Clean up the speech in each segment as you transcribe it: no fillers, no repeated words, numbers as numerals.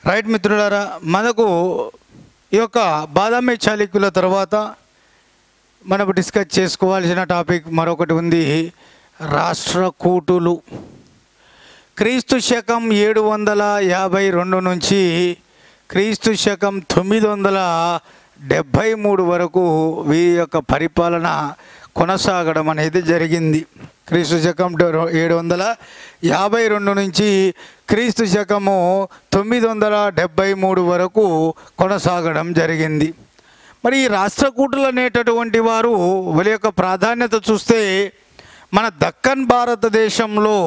Right మిత్రులారా, మనకు ఈ యొక్క బాదామి చాళుక్యుల తర్వాత మనకు డిస్కస్ చేసుకోవాల్సిన టాపిక్ మరొకటి ఉంది. రాష్ట్రకూటులు. క్రీస్తు శకం 752 నుంచి క్రీస్తు శకం 973 వరకు వీరి యొక్క పరిపాలన కొనసాగడం అనేది జరిగింది. క్రీస్తు శకం 752 నుంచి క్రీస్తు శకము 973 వరకు కొనసాగడం జరిగింది. మరి ఈ రాష్ట్రకూటులు అనేటటువంటి వారు వీళ్ళ యొక్క ప్రాధాన్యత చూస్తే మన దక్కన్ భారతదేశంలో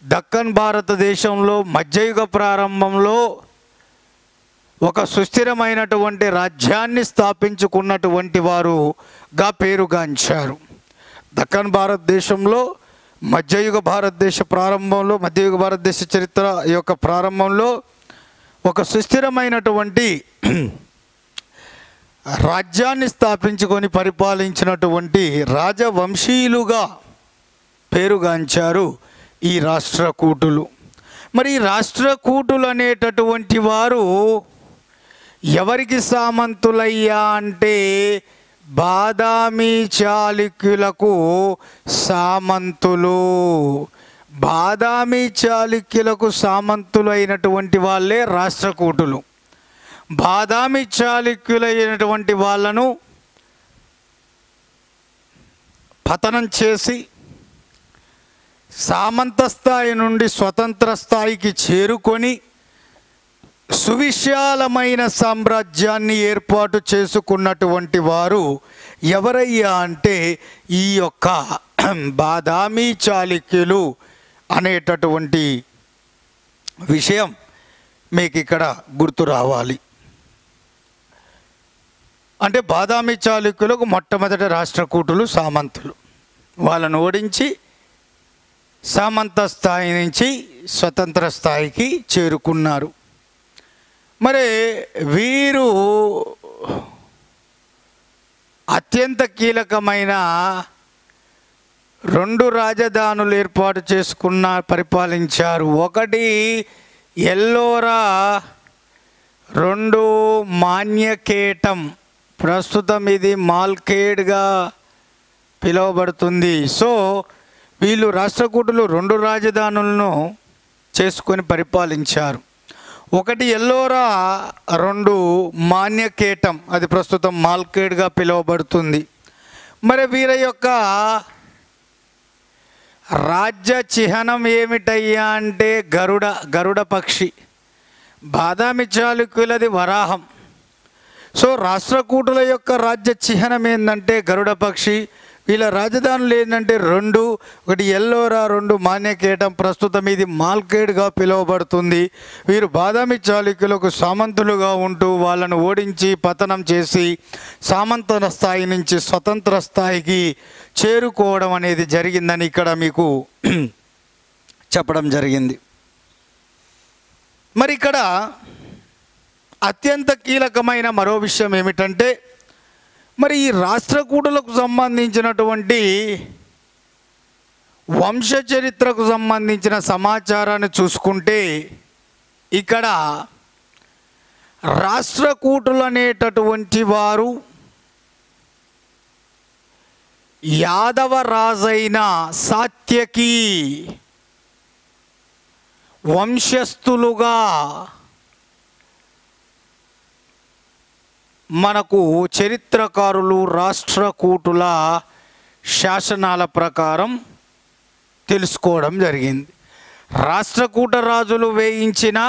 దక్కన్ భారతదేశంలో మధ్యయుగ ప్రారంభంలో ఒక సుస్థిరమైనటువంటి రాజ్యాన్ని స్థాపించుకున్నటువంటి వారుగా పేరుగాంచారు. దక్కన్ భారతదేశంలో మధ్యయుగ భారతదేశ చరిత్ర యొక్క ప్రారంభంలో ఒక సుస్థిరమైనటువంటి రాజ్యాన్ని స్థాపించుకొని పరిపాలించినటువంటి రాజవంశీయులుగా పేరుగాంచారు ఈ రాష్ట్రకూటులు. మరి ఈ రాష్ట్రకూటులు అనేటటువంటి వారు ఎవరికి సామంతులయ్యా అంటే బాదామి చాళుక్యులకు సామంతులు. బాదామి చాళుక్యులకు సామంతులు అయినటువంటి వాళ్ళే రాష్ట్రకూటులు. బాదామి చాళుక్యులైనటువంటి వాళ్ళను పతనం చేసి సామంత స్థాయి నుండి స్వతంత్ర స్థాయికి చేరుకొని సువిశాలమైన సామ్రాజ్యాన్ని ఏర్పాటు చేసుకున్నటువంటి వారు ఎవరయ్యా అంటే ఈ యొక్క బాదామి చాళుక్యులు అనేటటువంటి విషయం మీకు ఇక్కడ గుర్తు రావాలి. అంటే బాదామి చాళుక్యులకు మొట్టమొదటి రాష్ట్రకూటులు సామంతులు. వాళ్ళను ఓడించి సామంత స్థాయి నుంచి స్వతంత్ర స్థాయికి చేరుకున్నారు. మరి వీరు అత్యంత కీలకమైన 2 రాజధానులు ఏర్పాటు పరిపాలించారు. ఒకటి ఎల్లోరా, 2 మాన్యకేటం. ప్రస్తుతం ఇది మాల్ఖేడ్గా పిలువబడుతుంది. సో వీళ్ళు రాష్ట్రకూటులు 2 రాజధానులను చేసుకొని పరిపాలించారు. ఒకటి ఎల్లోరా, 2 మాన్యకేటం, అది ప్రస్తుతం మాల్ఖేడ్గా పిలువబడుతుంది. మరి వీరి యొక్క రాజ్య చిహ్నం ఏమిటయ్యా అంటే గరుడ పక్షి. బాదామి చాళుక్యులది వరాహం. సో రాష్ట్రకూటుల యొక్క రాజ్య చిహ్నం ఏంటంటే గరుడ పక్షి. వీళ్ళ రాజధానులు ఏంటంటే 2, ఒకటి ఎల్లోరా, 2 మాన్యకేటం. ప్రస్తుతం ఇది మాల్ఖేడ్గా పిలువబడుతుంది. వీరు బాదామి చాళుక్యులకు సామంతులుగా ఉంటూ వాళ్ళను ఓడించి పతనం చేసి సామంత స్థాయి నుంచి స్వతంత్ర స్థాయికి చేరుకోవడం అనేది జరిగిందని ఇక్కడ మీకు చెప్పడం జరిగింది. మరి ఇక్కడ అత్యంత కీలకమైన మరో విషయం ఏమిటంటే మరి ఈ రాష్ట్రకూటులకు సంబంధించినటువంటి వంశ చరిత్రకు సంబంధించిన సమాచారాన్ని చూసుకుంటే ఇక్కడ రాష్ట్రకూటులు అనేటటువంటి వారు యాదవ రాజైన సాత్యకి వంశస్థులుగా మనకు చరిత్రకారులు రాష్ట్రకూటుల శాసనాల ప్రకారం తెలుసుకోవడం జరిగింది. రాష్ట్రకూట రాజులు వేయించిన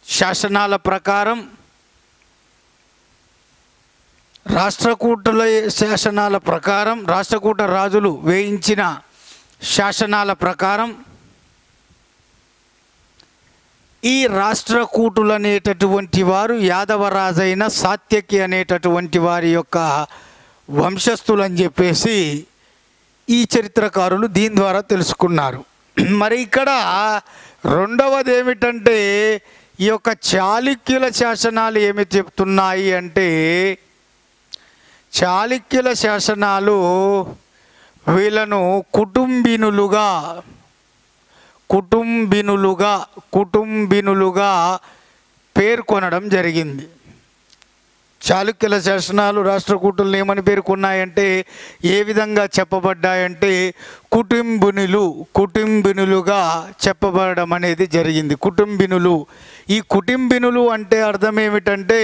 శాసనాల ప్రకారం రాష్ట్రకూట రాజులు వేయించిన శాసనాల ప్రకారం ఈ రాష్ట్రకూటులు అనేటటువంటి వారు యాదవరాజైన సాత్యకి అనేటటువంటి వారి యొక్క వంశస్థులు అని చెప్పేసి ఈ చరిత్రకారులు దీని ద్వారా తెలుసుకున్నారు. మరి ఇక్కడ రెండవది ఏమిటంటే ఈ యొక్క చాళుక్యుల శాసనాలు ఏమి చెప్తున్నాయి అంటే చాళుక్యుల శాసనాలు వీళ్ళను కుటుంబినులుగా పేర్కొనడం జరిగింది. చాళుక్యుల శాసనాలు రాష్ట్రకూటులను ఏమని పేర్కొన్నాయంటే, ఏ విధంగా చెప్పబడ్డాయంటే కుటుంబినులుగా చెప్పబడడం అనేది జరిగింది. కుటుంబినులు. ఈ కుటుంబినులు అంటే అర్థం ఏమిటంటే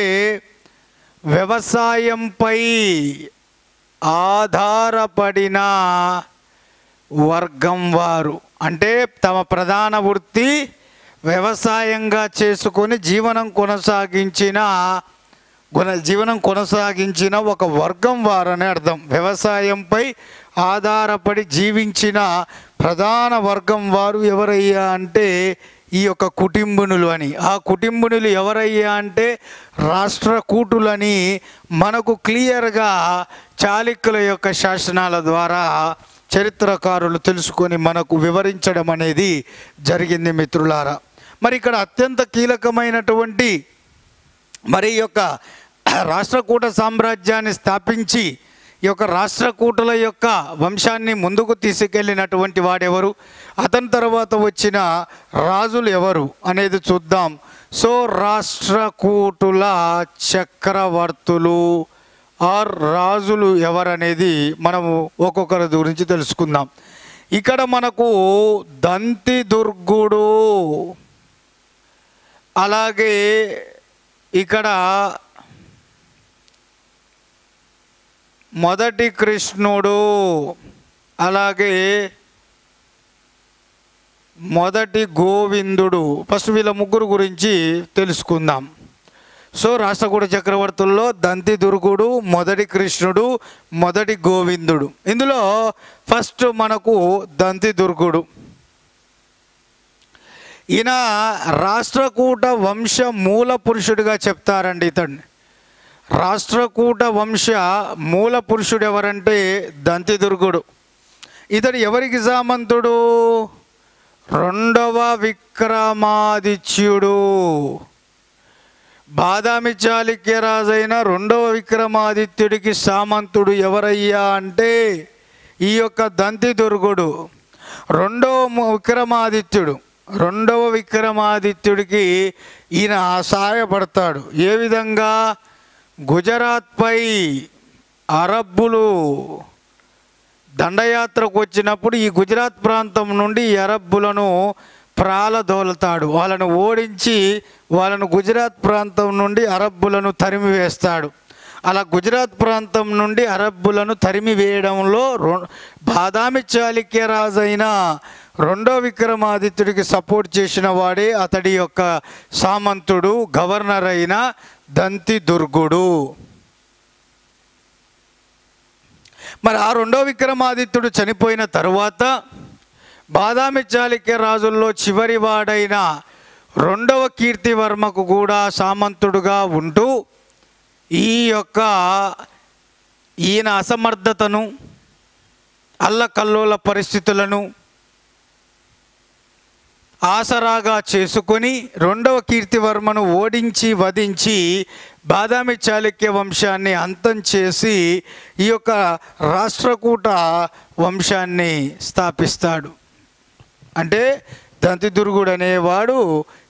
వ్యవసాయంపై ఆధారపడిన వర్గం వారు. అంటే తమ ప్రధాన వృత్తి వ్యవసాయంగా చేసుకొని జీవనం కొనసాగించిన ఒక వర్గం వారని అర్థం. వ్యవసాయంపై ఆధారపడి జీవించిన ప్రధాన వర్గం వారు ఎవరయ్యా అంటే ఈ యొక్క కుటుంబినులు అని. ఆ కుటుంబినులు ఎవరయ్యా అంటే రాష్ట్రకూటులని మనకు క్లియర్గా చాళుక్యుల యొక్క శాసనాల ద్వారా చరిత్రకారులు తెలుసుకొని మనకు వివరించడం అనేది జరిగింది మిత్రులారా. మరి ఇక్కడ అత్యంత కీలకమైనటువంటి మరి ఈ యొక్క రాష్ట్రకూట సామ్రాజ్యాన్ని స్థాపించి ఈ యొక్క రాష్ట్రకూటుల యొక్క వంశాన్ని ముందుకు తీసుకెళ్ళినటువంటి వాడెవరు, అతని తర్వాత వచ్చిన రాజులు ఎవరు అనేది చూద్దాం. సో రాష్ట్రకూటుల చక్రవర్తులు ఆర్ రాజులు ఎవరనేది మనము ఒక్కొక్కరి గురించి తెలుసుకుందాం. ఇక్కడ మనకు దంతిదుర్గుడు, అలాగే ఇక్కడ మొదటి కృష్ణుడు, అలాగే మొదటి గోవిందుడు. ఫస్ట్ వీళ్ళ ముగ్గురు గురించి తెలుసుకుందాం. సో రాష్ట్రకూట చక్రవర్తుల్లో దంతిదుర్గుడు, మొదటి కృష్ణుడు, మొదటి గోవిందుడు. ఇందులో ఫస్ట్ మనకు దంతిదుర్గుడు. ఈయన రాష్ట్రకూట వంశ మూల పురుషుడిగా చెప్తారండి. ఇతడిని రాష్ట్రకూట వంశ మూల పురుషుడు ఎవరంటే దంతిదుర్గుడు. ఇతడు ఎవరికి సామంతుడు? రెండవ విక్రమాదిత్యుడు. బాదామి చాళుక్య రాజైన రెండవ విక్రమాదిత్యుడికి సామంతుడు ఎవరయ్యా అంటే ఈ యొక్క దంతిదుర్గుడు. రెండవ విక్రమాదిత్యుడికి ఈయన సహాయపడతాడు. ఏ విధంగా? గుజరాత్పై అరబ్బులు దండయాత్రకు వచ్చినప్పుడు ఈ గుజరాత్ ప్రాంతం నుండి అరబ్బులను ప్రాలదోలుతాడు. వాళ్ళను ఓడించి వాళ్ళను గుజరాత్ ప్రాంతం నుండి అరబ్బులను తరిమివేస్తాడు. అలా గుజరాత్ ప్రాంతం నుండి అరబ్బులను తరిమివేయడంలో బాదామి చాళుక్య రాజైన రెండో విక్రమాదిత్యుడికి సపోర్ట్ చేసిన వాడే అతడి యొక్క సామంతుడు, గవర్నర్ అయిన దంతిదుర్గుడు. మరి ఆ రెండో విక్రమాదిత్యుడు చనిపోయిన తరువాత బాదామి చాళుక్య రాజుల్లో చివరి వాడైన రెండవ కీర్తివర్మకు కూడా సామంతుడుగా ఉంటూ ఈయన అసమర్థతను, అల్లకల్లోల పరిస్థితులను ఆసరాగా చేసుకొని రెండవ కీర్తివర్మను ఓడించి వధించి బాదామి చాళుక్య వంశాన్ని అంతం చేసి ఈ యొక్క రాష్ట్రకూట వంశాన్ని స్థాపిస్తాడు. అంటే దంతిదుర్గుడు అనేవాడు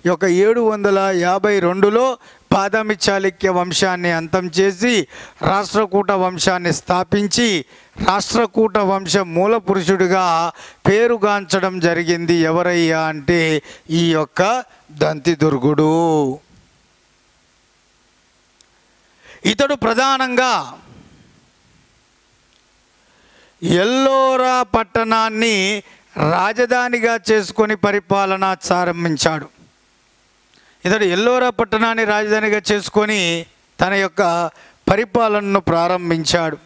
ఈ యొక్క 752లో బాదామి చాళుక్య వంశాన్ని అంతం చేసి రాష్ట్రకూట వంశాన్ని స్థాపించి రాష్ట్రకూట వంశ మూల పురుషుడిగా పేరుగాంచడం జరిగింది. ఎవరయ్యా అంటే ఈ యొక్క దంతిదుర్గుడు. ఇతడు ప్రధానంగా ఎల్లోరా పట్టణాన్ని రాజధానిగా చేసుకొని పరిపాలన ప్రారంభించాడు. ఇతడు ఎల్లోరా పట్టణాన్ని రాజధానిగా చేసుకొని తన యొక్క పరిపాలనను ప్రారంభించాడు.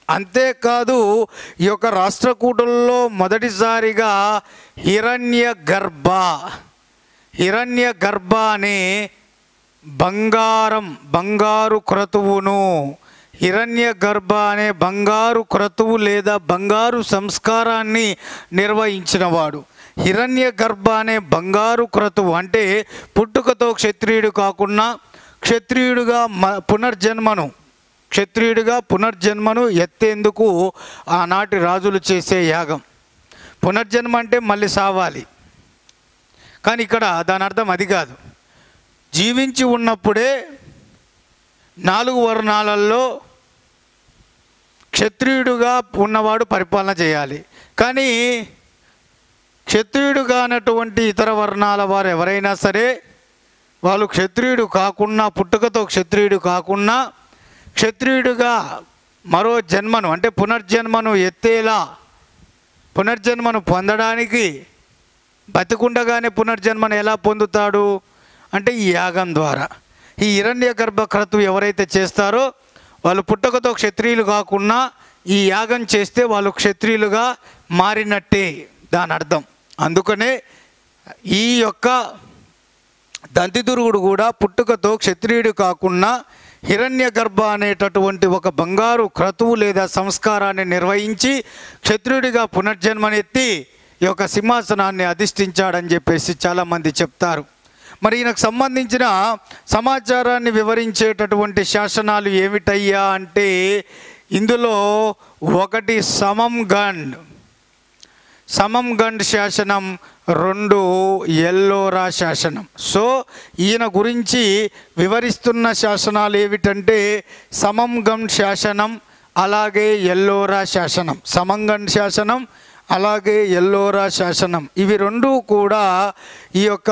అంతేకాదు ఈ యొక్క రాష్ట్రకూటుల్లో మొదటిసారిగా హిరణ్యగర్భ అనే బంగారు క్రతువును, హిరణ్యగర్భ అనే బంగారు క్రతువు లేదా బంగారు సంస్కారాన్ని నిర్వహించినవాడు. హిరణ్యగర్భ అనే బంగారు క్రతువు అంటే పుట్టుకతో క్షత్రియుడు కాకుండా క్షత్రియుడుగా పునర్జన్మను క్షత్రియుడిగా పునర్జన్మను ఎత్తేందుకు ఆనాటి రాజులు చేసే యాగం. పునర్జన్మ అంటే మళ్ళీ సావాలి, కానీ ఇక్కడ దాని అర్థం అది కాదు. జీవించి ఉన్నప్పుడే 4 వర్ణాలలో క్షత్రియుడుగా ఉన్నవాడు పరిపాలన చేయాలి. కానీ క్షత్రియుడు కానటువంటి ఇతర వర్ణాల వారు ఎవరైనా సరే, వాళ్ళు క్షత్రియుడు కాకుండా, పుట్టుకతో క్షత్రియుడు కాకుండా క్షత్రియుడుగా మరో జన్మను అంటే పునర్జన్మను ఎత్తేలా, పునర్జన్మను పొందడానికి బతికుండగానే పునర్జన్మను ఎలా పొందుతాడు అంటే ఈ యాగం ద్వారా. ఈ హిరణ్యగర్భ క్రతువు ఎవరైతే చేస్తారో వాళ్ళు పుట్టుకతో క్షత్రియులు కాకుండా ఈ యాగం చేస్తే వాళ్ళు క్షత్రియులుగా మారినట్టే దాని అర్థం. అందుకనే ఈ యొక్క దంతిదుర్గుడు కూడా పుట్టుకతో క్షత్రియుడు కాకుండా హిరణ్యగర్భ అనేటటువంటి ఒక బంగారు క్రతువు లేదా సంస్కారాన్ని నిర్వహించి క్షత్రియుడిగా పునర్జన్మనెత్తి ఈ యొక్క సింహాసనాన్ని అధిష్ఠించాడని చెప్పేసి చాలామంది చెప్తారు. మరి ఈయనకు సంబంధించిన సమాచారాన్ని వివరించేటటువంటి శాసనాలు ఏమిటయ్యా అంటే ఇందులో ఒకటి సమంగండ్ శాసనం, 2 ఎల్లోరా శాసనం. సో ఈయన గురించి వివరిస్తున్న శాసనాలు ఏమిటంటే సమంగండ్ శాసనం, అలాగే ఎల్లోరా శాసనం. సమంగండ్ శాసనం అలాగే ఎల్లోరా శాసనం, ఇవి 2 కూడా ఈ యొక్క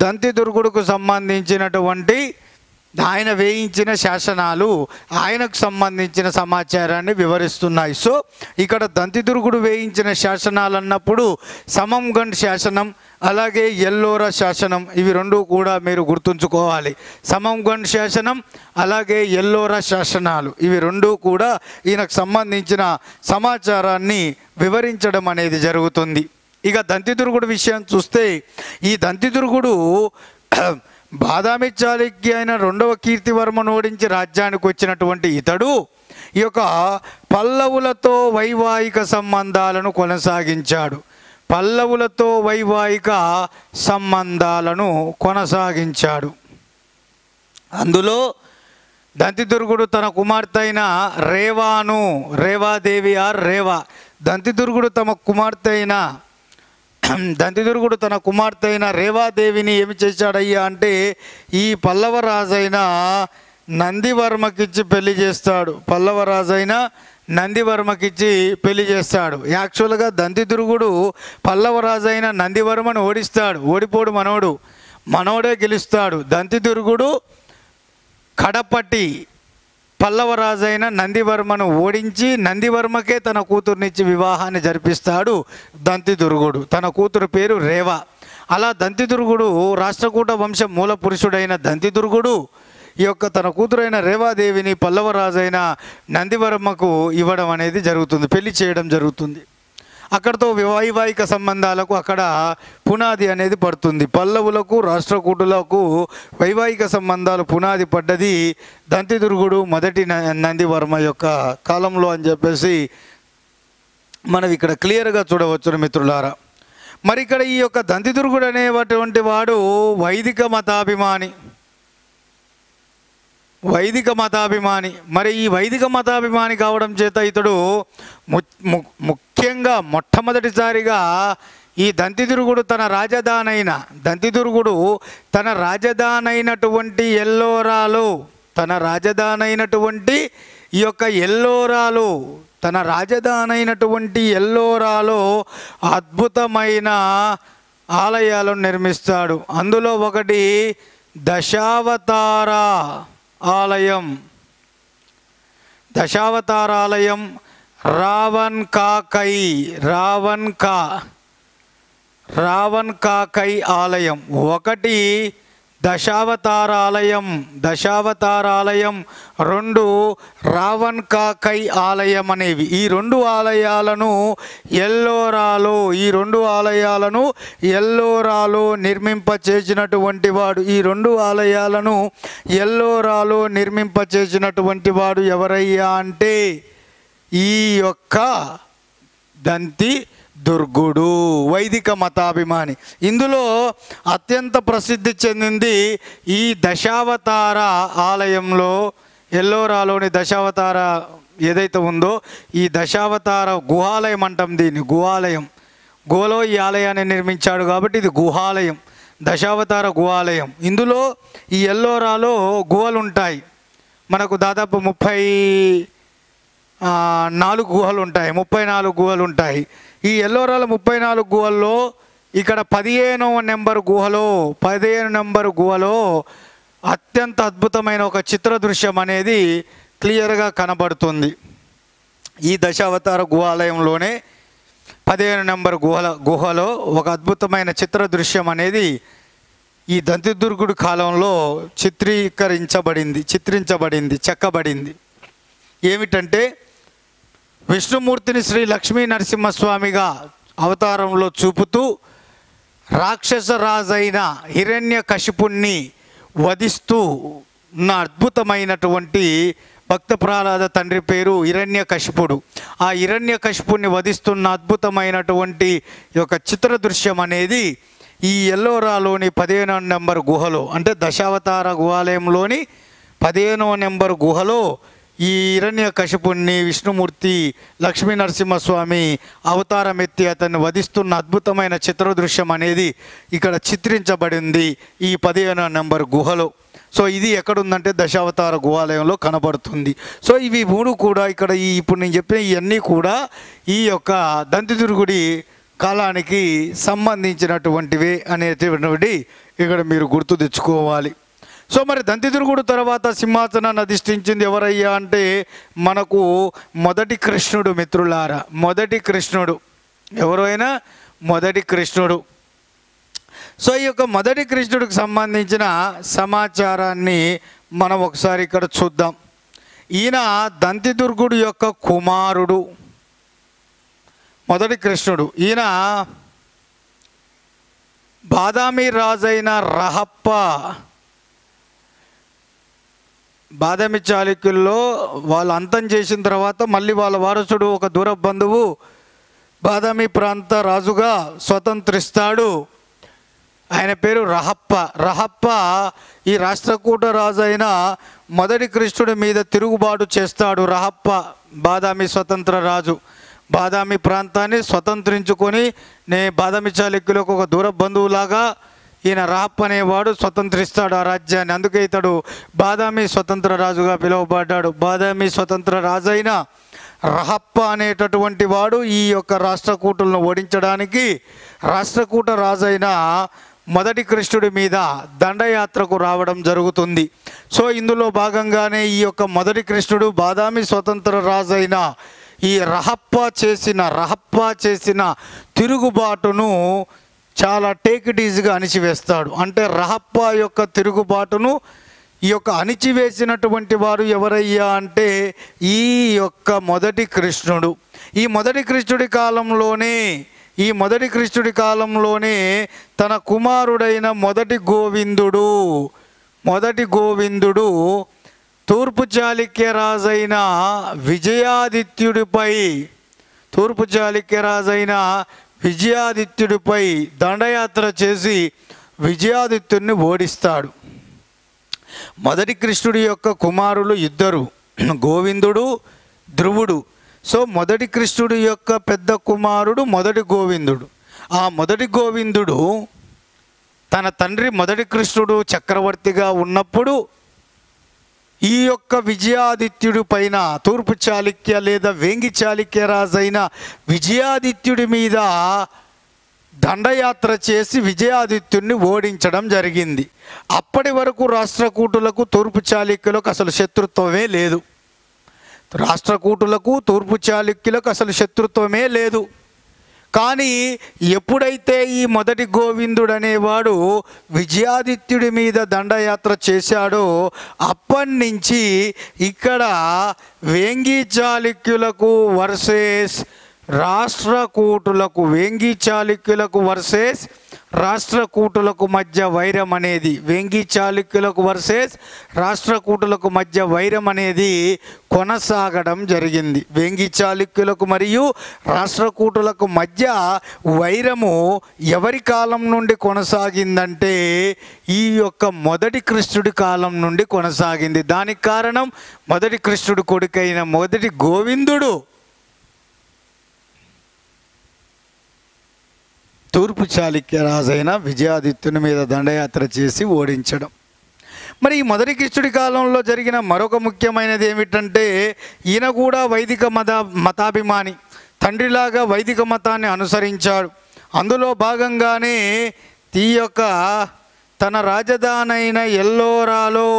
దంతిదుర్గుడుకు సంబంధించినటువంటి ఆయన వేయించిన శాసనాలు, ఆయనకు సంబంధించిన సమాచారాన్ని వివరిస్తున్నాయి. సో ఇక్కడ దంతిదుర్గుడు వేయించిన శాసనాలు అన్నప్పుడు సమంగండ్ శాసనం అలాగే ఎల్లోరా శాసనం, ఇవి 2 కూడా మీరు గుర్తుంచుకోవాలి. సమంగండ్ శాసనం అలాగే ఎల్లోరా శాసనాలు, ఇవి 2 కూడా ఈయనకు సంబంధించిన సమాచారాన్ని వివరించడం అనేది జరుగుతుంది. ఇక దంతిదుర్గుడు విషయం చూస్తే ఈ దంతిదుర్గుడు బాదామి చాళుక్య అయిన 2వ కీర్తివర్మను ఓడించి రాజ్యానికి వచ్చినటువంటి ఇతడు ఈ యొక్క పల్లవులతో వైవాహిక సంబంధాలను కొనసాగించాడు. పల్లవులతో వైవాహిక సంబంధాలను కొనసాగించాడు. అందులో దంతిదుర్గుడు తన కుమార్తె అయిన రేవాదేవి దంతిదుర్గుడు తన కుమార్తె అయిన రేవాదేవిని ఏమి చేశాడయ్యా అంటే ఈ పల్లవరాజైన నందివర్మకిచ్చి పెళ్లి చేస్తాడు. యాక్చువల్గా దంతిదుర్గుడు పల్లవరాజైన నందివర్మను ఓడిస్తాడు. ఓడిపోడు మనోడే గెలుస్తాడు. దంతిదుర్గుడు కడపటి పల్లవరాజైన నందివర్మను ఓడించి నందివర్మకే తన కూతురునిచ్చి వివాహాన్ని జరిపిస్తాడు దంతిదుర్గుడు. తన కూతురు పేరు రేవ. అలా దంతిదుర్గుడు రాష్ట్రకూట వంశ మూల పురుషుడైన దంతిదుర్గుడు ఈ యొక్క తన కూతురైన రేవాదేవిని పల్లవరాజైన నందివర్మకు ఇవ్వడం అనేది జరుగుతుంది, పెళ్లి చేయడం జరుగుతుంది. అక్కడితో వైవాహిక సంబంధాలకు అక్కడ పునాది అనేది పడుతుంది. పల్లవులకు రాష్ట్రకూటులకు వైవాహిక సంబంధాలు పునాది పడ్డది దంతిదుర్గుడు మొదటి నందివర్మ యొక్క కాలంలో అని చెప్పేసి మనం ఇక్కడ క్లియర్గా చూడవచ్చు మిత్రులారా. మరి ఇక్కడ ఈ యొక్క దంతిదుర్గుడు అనేటువంటి వాడు వైదిక మతాభిమాని. మరి ఈ వైదిక మతాభిమాని కావడం చేత ఇతడు ముఖ్యంగా మొట్టమొదటిసారిగా ఈ దంతిదుర్గుడు తన రాజధానైనటువంటి ఎల్లోరాలో అద్భుతమైన ఆలయాలను నిర్మిస్తాడు. అందులో ఒకటి దశావతార ఆలయం, రావణ్ కాకై ఆలయం. ఒకటి దశావతార ఆలయం, 2 రావణ్ కాకై ఆలయం అనేవి. ఈ 2 ఆలయాలను ఎల్లోరాలో నిర్మింపచేసినటువంటి వాడు ఎవరయ్యా అంటే ఈ యొక్క దంతిదుర్గుడు, వైదిక మతాభిమాని. ఇందులో అత్యంత ప్రసిద్ధి చెందింది ఈ దశావతార ఆలయంలో ఎల్లోరాలోని దశావతార ఏదైతే ఉందో ఈ దశావతార గుహాలయం అంటాం దీన్ని, గుహాలయం. గోలో ఈ ఆలయాన్ని నిర్మించాడు కాబట్టి ఇది గుహాలయం, దశావతార గుహాలయం. ఇందులో ఈ ఎల్లోరాలో గుహలు ఉంటాయి. మనకు దాదాపు 34 గుహలు ఉంటాయి, 34 గుహలు ఉంటాయి. ఈ ఎల్లోరాల 34 గుహల్లో ఇక్కడ 15వ నెంబర్ గుహలో అత్యంత అద్భుతమైన ఒక చిత్ర దృశ్యం అనేది క్లియర్గా కనబడుతుంది. ఈ దశావతార గుహాలయంలోనే 15 నెంబర్ గుహలో ఒక అద్భుతమైన చిత్ర దృశ్యం అనేది ఈ దంతిదుర్గుడి కాలంలో చిత్రించబడింది, చెక్కబడింది. ఏమిటంటే విష్ణుమూర్తిని శ్రీ లక్ష్మీ నరసింహస్వామిగా అవతారంలో చూపుతూ రాక్షసరాజైన హిరణ్యకశిపుణ్ణి వధిస్తూ ఉన్న అద్భుతమైనటువంటి భక్త ప్రహ్లాద తండ్రి పేరు హిరణ్యకశిపుడు. ఆ హిరణ్యకశిపుణ్ణి వధిస్తున్న అద్భుతమైనటువంటి యొక్క చిత్ర దృశ్యం అనేది ఈ ఎల్లోరాలోని 15వ నెంబర్ గుహలో, అంటే దశావతార గుహాలయంలోని 15వ నెంబర్ గుహలో ఈ హిరణ్యకశిపుణ్ణి విష్ణుమూర్తి లక్ష్మీ నరసింహస్వామి అవతారం ఎత్తి అతన్ని వధిస్తున్న అద్భుతమైన చిత్ర దృశ్యం అనేది ఇక్కడ చిత్రించబడింది ఈ 15వ నెంబర్ గుహలో. సో ఇది ఎక్కడుందంటే దశావతార గుహాలయంలో కనబడుతుంది. సో ఇవి 3 కూడా ఇక్కడ ఇప్పుడు నేను చెప్పిన ఇవన్నీ కూడా ఈ యొక్క దంతిదుర్గుడి కాలానికి సంబంధించినటువంటివే అనేటువంటి ఇక్కడ మీరు గుర్తు తెచ్చుకోవాలి. సో మరి దంతిదుర్గుడు తర్వాత సింహాసనాన్ని అధిష్ఠించింది ఎవరయ్యా అంటే మనకు మొదటి కృష్ణుడు. మిత్రులారా, మొదటి కృష్ణుడు ఎవరైనా మొదటి కృష్ణుడు. సో ఈ యొక్క మొదటి కృష్ణుడికి సంబంధించిన సమాచారాన్ని మనం ఒకసారి ఇక్కడ చూద్దాం. ఈయన దంతిదుర్గుడు యొక్క కుమారుడు, మొదటి కృష్ణుడు. ఈయన బాదామి రాజైన రహప్ప, బాదామి చాళుక్యుల్లో వాళ్ళు అంతం చేసిన తర్వాత మళ్ళీ వాళ్ళ వారసుడు ఒక దూర బంధువు బాదామి ప్రాంత రాజుగా స్వతంత్రిస్తాడు. ఆయన పేరు రహప్ప. రహప్ప ఈ రాష్ట్రకూట రాజు అయిన మొదటి కృష్ణుడి మీద తిరుగుబాటు చేస్తాడు. రహప్ప బాదామి స్వతంత్ర రాజు, బాదామి ప్రాంతాన్ని స్వతంత్రించుకొని బాదామి చాళుక్యులకు ఒక దూర బంధువులాగా ఈయన రహప్ప అనేవాడు స్వతంత్రిస్తాడు ఆ రాజ్యాన్ని. అందుకే ఇతడు బాదామి స్వతంత్ర రాజుగా పిలువబడ్డాడు. బాదామి స్వతంత్ర రాజైన రహప్ప అనేటటువంటి వాడు ఈ యొక్క రాష్ట్రకూటులను ఓడించడానికి రాష్ట్రకూట రాజైన మొదటి కృష్ణుడి మీద దండయాత్రకు రావడం జరుగుతుంది. సో ఇందులో భాగంగానే ఈ యొక్క మొదటి కృష్ణుడు బాదామి స్వతంత్ర రాజైన ఈ రహప్ప చేసిన తిరుగుబాటును చాలా టేక్ ఇట్ ఈజీగా అణిచివేస్తాడు. అంటే రహప్ప యొక్క తిరుగుబాటును ఈ యొక్క అణిచివేసినటువంటి వారు ఎవరయ్యా అంటే ఈ యొక్క మొదటి కృష్ణుడు. ఈ మొదటి కృష్ణుడి కాలంలోనే తన కుమారుడైన మొదటి గోవిందుడు తూర్పు చాళుక్య రాజైన విజయాదిత్యుడిపై దండయాత్ర చేసి విజయాదిత్యుడిని ఓడిస్తాడు. మొదటి కృష్ణుడి యొక్క కుమారులు ఇద్దరు, గోవిందుడు, ధ్రువుడు. సో మొదటి కృష్ణుడి యొక్క పెద్ద కుమారుడు మొదటి గోవిందుడు. ఆ మొదటి గోవిందుడు తన తండ్రి మొదటి కృష్ణుడు చక్రవర్తిగా ఉన్నప్పుడు ఈ యొక్క విజయాదిత్యుడి పైన తూర్పు చాళుక్య లేదా వేంగి చాళుక్య రాజైన విజయాదిత్యుడి మీద దండయాత్ర చేసి విజయాదిత్యుడిని ఓడించడం జరిగింది. అప్పటి వరకు రాష్ట్రకూటులకు తూర్పు చాళుక్యులకు అసలు శత్రుత్వమే లేదు. రాష్ట్రకూటులకు తూర్పు చాళుక్యులకు అసలు శత్రుత్వమే లేదు. కానీ ఎప్పుడైతే ఈ మొదటి గోవిందుడు అనేవాడు విజయాదిత్యుడి మీద దండయాత్ర చేశాడో అప్పటి నుంచి ఇక్కడ వేంగి చాళుక్యులకు వర్సెస్ రాష్ట్రకూటులకు, వేంగి చాళుక్యులకు వర్సెస్ రాష్ట్రకూటులకు మధ్య వైరం అనేది, వేంగి చాళుక్యులకు వర్సెస్ రాష్ట్రకూటులకు మధ్య వైరం అనేది కొనసాగడం జరిగింది. వేంగి చాళుక్యులకు మరియు రాష్ట్రకూటులకు మధ్య వైరము ఎవరి కాలం నుండి కొనసాగిందంటే ఈ యొక్క మొదటి కృష్ణుడి కాలం నుండి కొనసాగింది. దానికి కారణం మొదటి కృష్ణుడి కొడుకైన మొదటి గోవిందుడు తూర్పు చాళుక్య రాజైన విజయాదిత్యుని మీద దండయాత్ర చేసి ఓడించడం. మరి ఈ మొదటి కృష్ణుడి కాలంలో జరిగిన మరొక ముఖ్యమైనది ఏమిటంటే ఈయన కూడా వైదిక మతాభిమాని, తండ్రిలాగా వైదిక మతాన్ని అనుసరించాడు. అందులో భాగంగానే ఈ యొక్క తన రాజధానైన ఎల్లోరాలో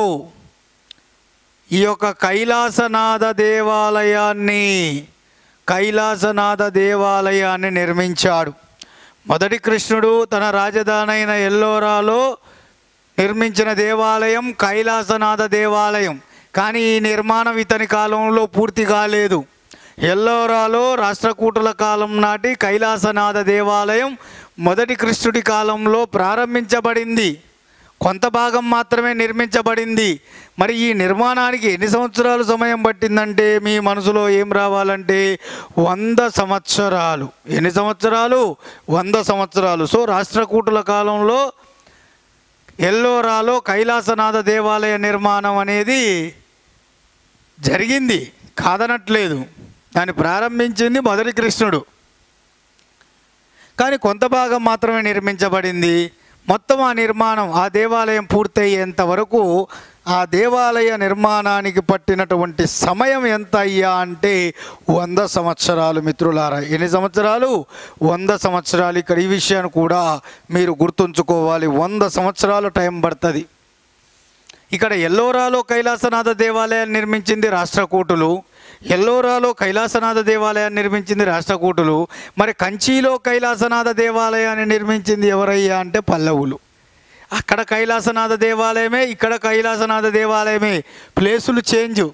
ఈ యొక్క కైలాసనాథ దేవాలయాన్ని నిర్మించాడు. మొదటి కృష్ణుడు తన రాజధానైన ఎల్లోరాలో నిర్మించిన దేవాలయం కైలాసనాథ దేవాలయం. కానీ ఈ నిర్మాణం ఇతని కాలంలో పూర్తి కాలేదు. ఎల్లోరాలో రాష్ట్రకూటుల కాలం నాటి కైలాసనాథ దేవాలయం మొదటి కృష్ణుడి కాలంలో ప్రారంభించబడింది. కొంత భాగం మాత్రమే నిర్మించబడింది. మరి ఈ నిర్మాణానికి ఎన్ని సంవత్సరాలు సమయం పట్టిందంటే మీ మనసులో ఏం రావాలంటే 100 సంవత్సరాలు. ఎన్ని సంవత్సరాలు? 100 సంవత్సరాలు. సో రాష్ట్రకూటుల కాలంలో ఎల్లోరాలో కైలాసనాథ దేవాలయ నిర్మాణం అనేది జరిగింది, కాదనట్లేదు. దాన్ని ప్రారంభించింది మొదటి కృష్ణుడు, కానీ కొంత భాగం మాత్రమే నిర్మించబడింది. మొత్తం ఆ నిర్మాణం, ఆ దేవాలయం పూర్తయ్యేంత వరకు ఆ దేవాలయ నిర్మాణానికి పట్టినటువంటి సమయం ఎంత అయ్యా అంటే 100 సంవత్సరాలు. మిత్రులారా, ఎన్ని సంవత్సరాలు? 100 సంవత్సరాలు. ఇక్కడ ఈ విషయాన్ని కూడా మీరు గుర్తుంచుకోవాలి. 100 సంవత్సరాలు టైం పడుతుంది. ఇక్కడ ఎల్లోరాలో కైలాసనాథ దేవాలయాన్ని నిర్మించింది రాష్ట్రకూటులు, ఎల్లోరాలో కైలాసనాథ దేవాలయాన్ని నిర్మించింది రాష్ట్రకూటులు. మరి కంచిలో కైలాసనాథ దేవాలయాన్ని నిర్మించింది ఎవరయ్యా అంటే పల్లవులు. అక్కడ కైలాసనాథ దేవాలయమే, ఇక్కడ కైలాసనాథ దేవాలయమే, ప్లేసులు చేంజ్.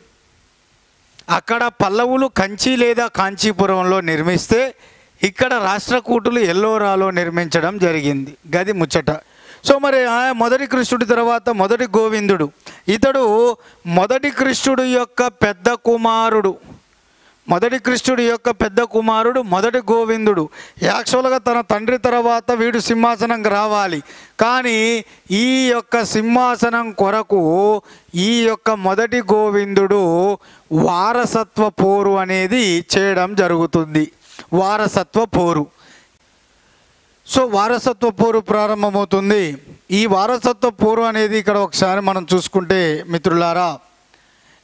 అక్కడ పల్లవులు కంచి లేదా కాంచీపురంలో నిర్మిస్తే ఇక్కడ రాష్ట్రకూటులు ఎల్లోరాలో నిర్మించడం జరిగింది. గది ముచ్చట. సో మరి మొదటి కృష్ణుడి తర్వాత మొదటి గోవిందుడు, ఇతడు మొదటి కృష్ణుడు యొక్క పెద్ద కుమారుడు. మొదటి కృష్ణుడి యొక్క పెద్ద కుమారుడు మొదటి గోవిందుడు. యాక్చువల్గా తన తండ్రి తర్వాత వీడు సింహాసనంకి రావాలి, కానీ ఈ యొక్క సింహాసనం కొరకు ఈ యొక్క మొదటి గోవిందుడు వారసత్వ పోరు అనేది చేయడం జరుగుతుంది. వారసత్వ పోరు. సో వారసత్వ పోరు ప్రారంభమవుతుంది. ఈ వారసత్వ పోరు అనేది ఇక్కడ ఒకసారి మనం చూసుకుంటే మిత్రులారా,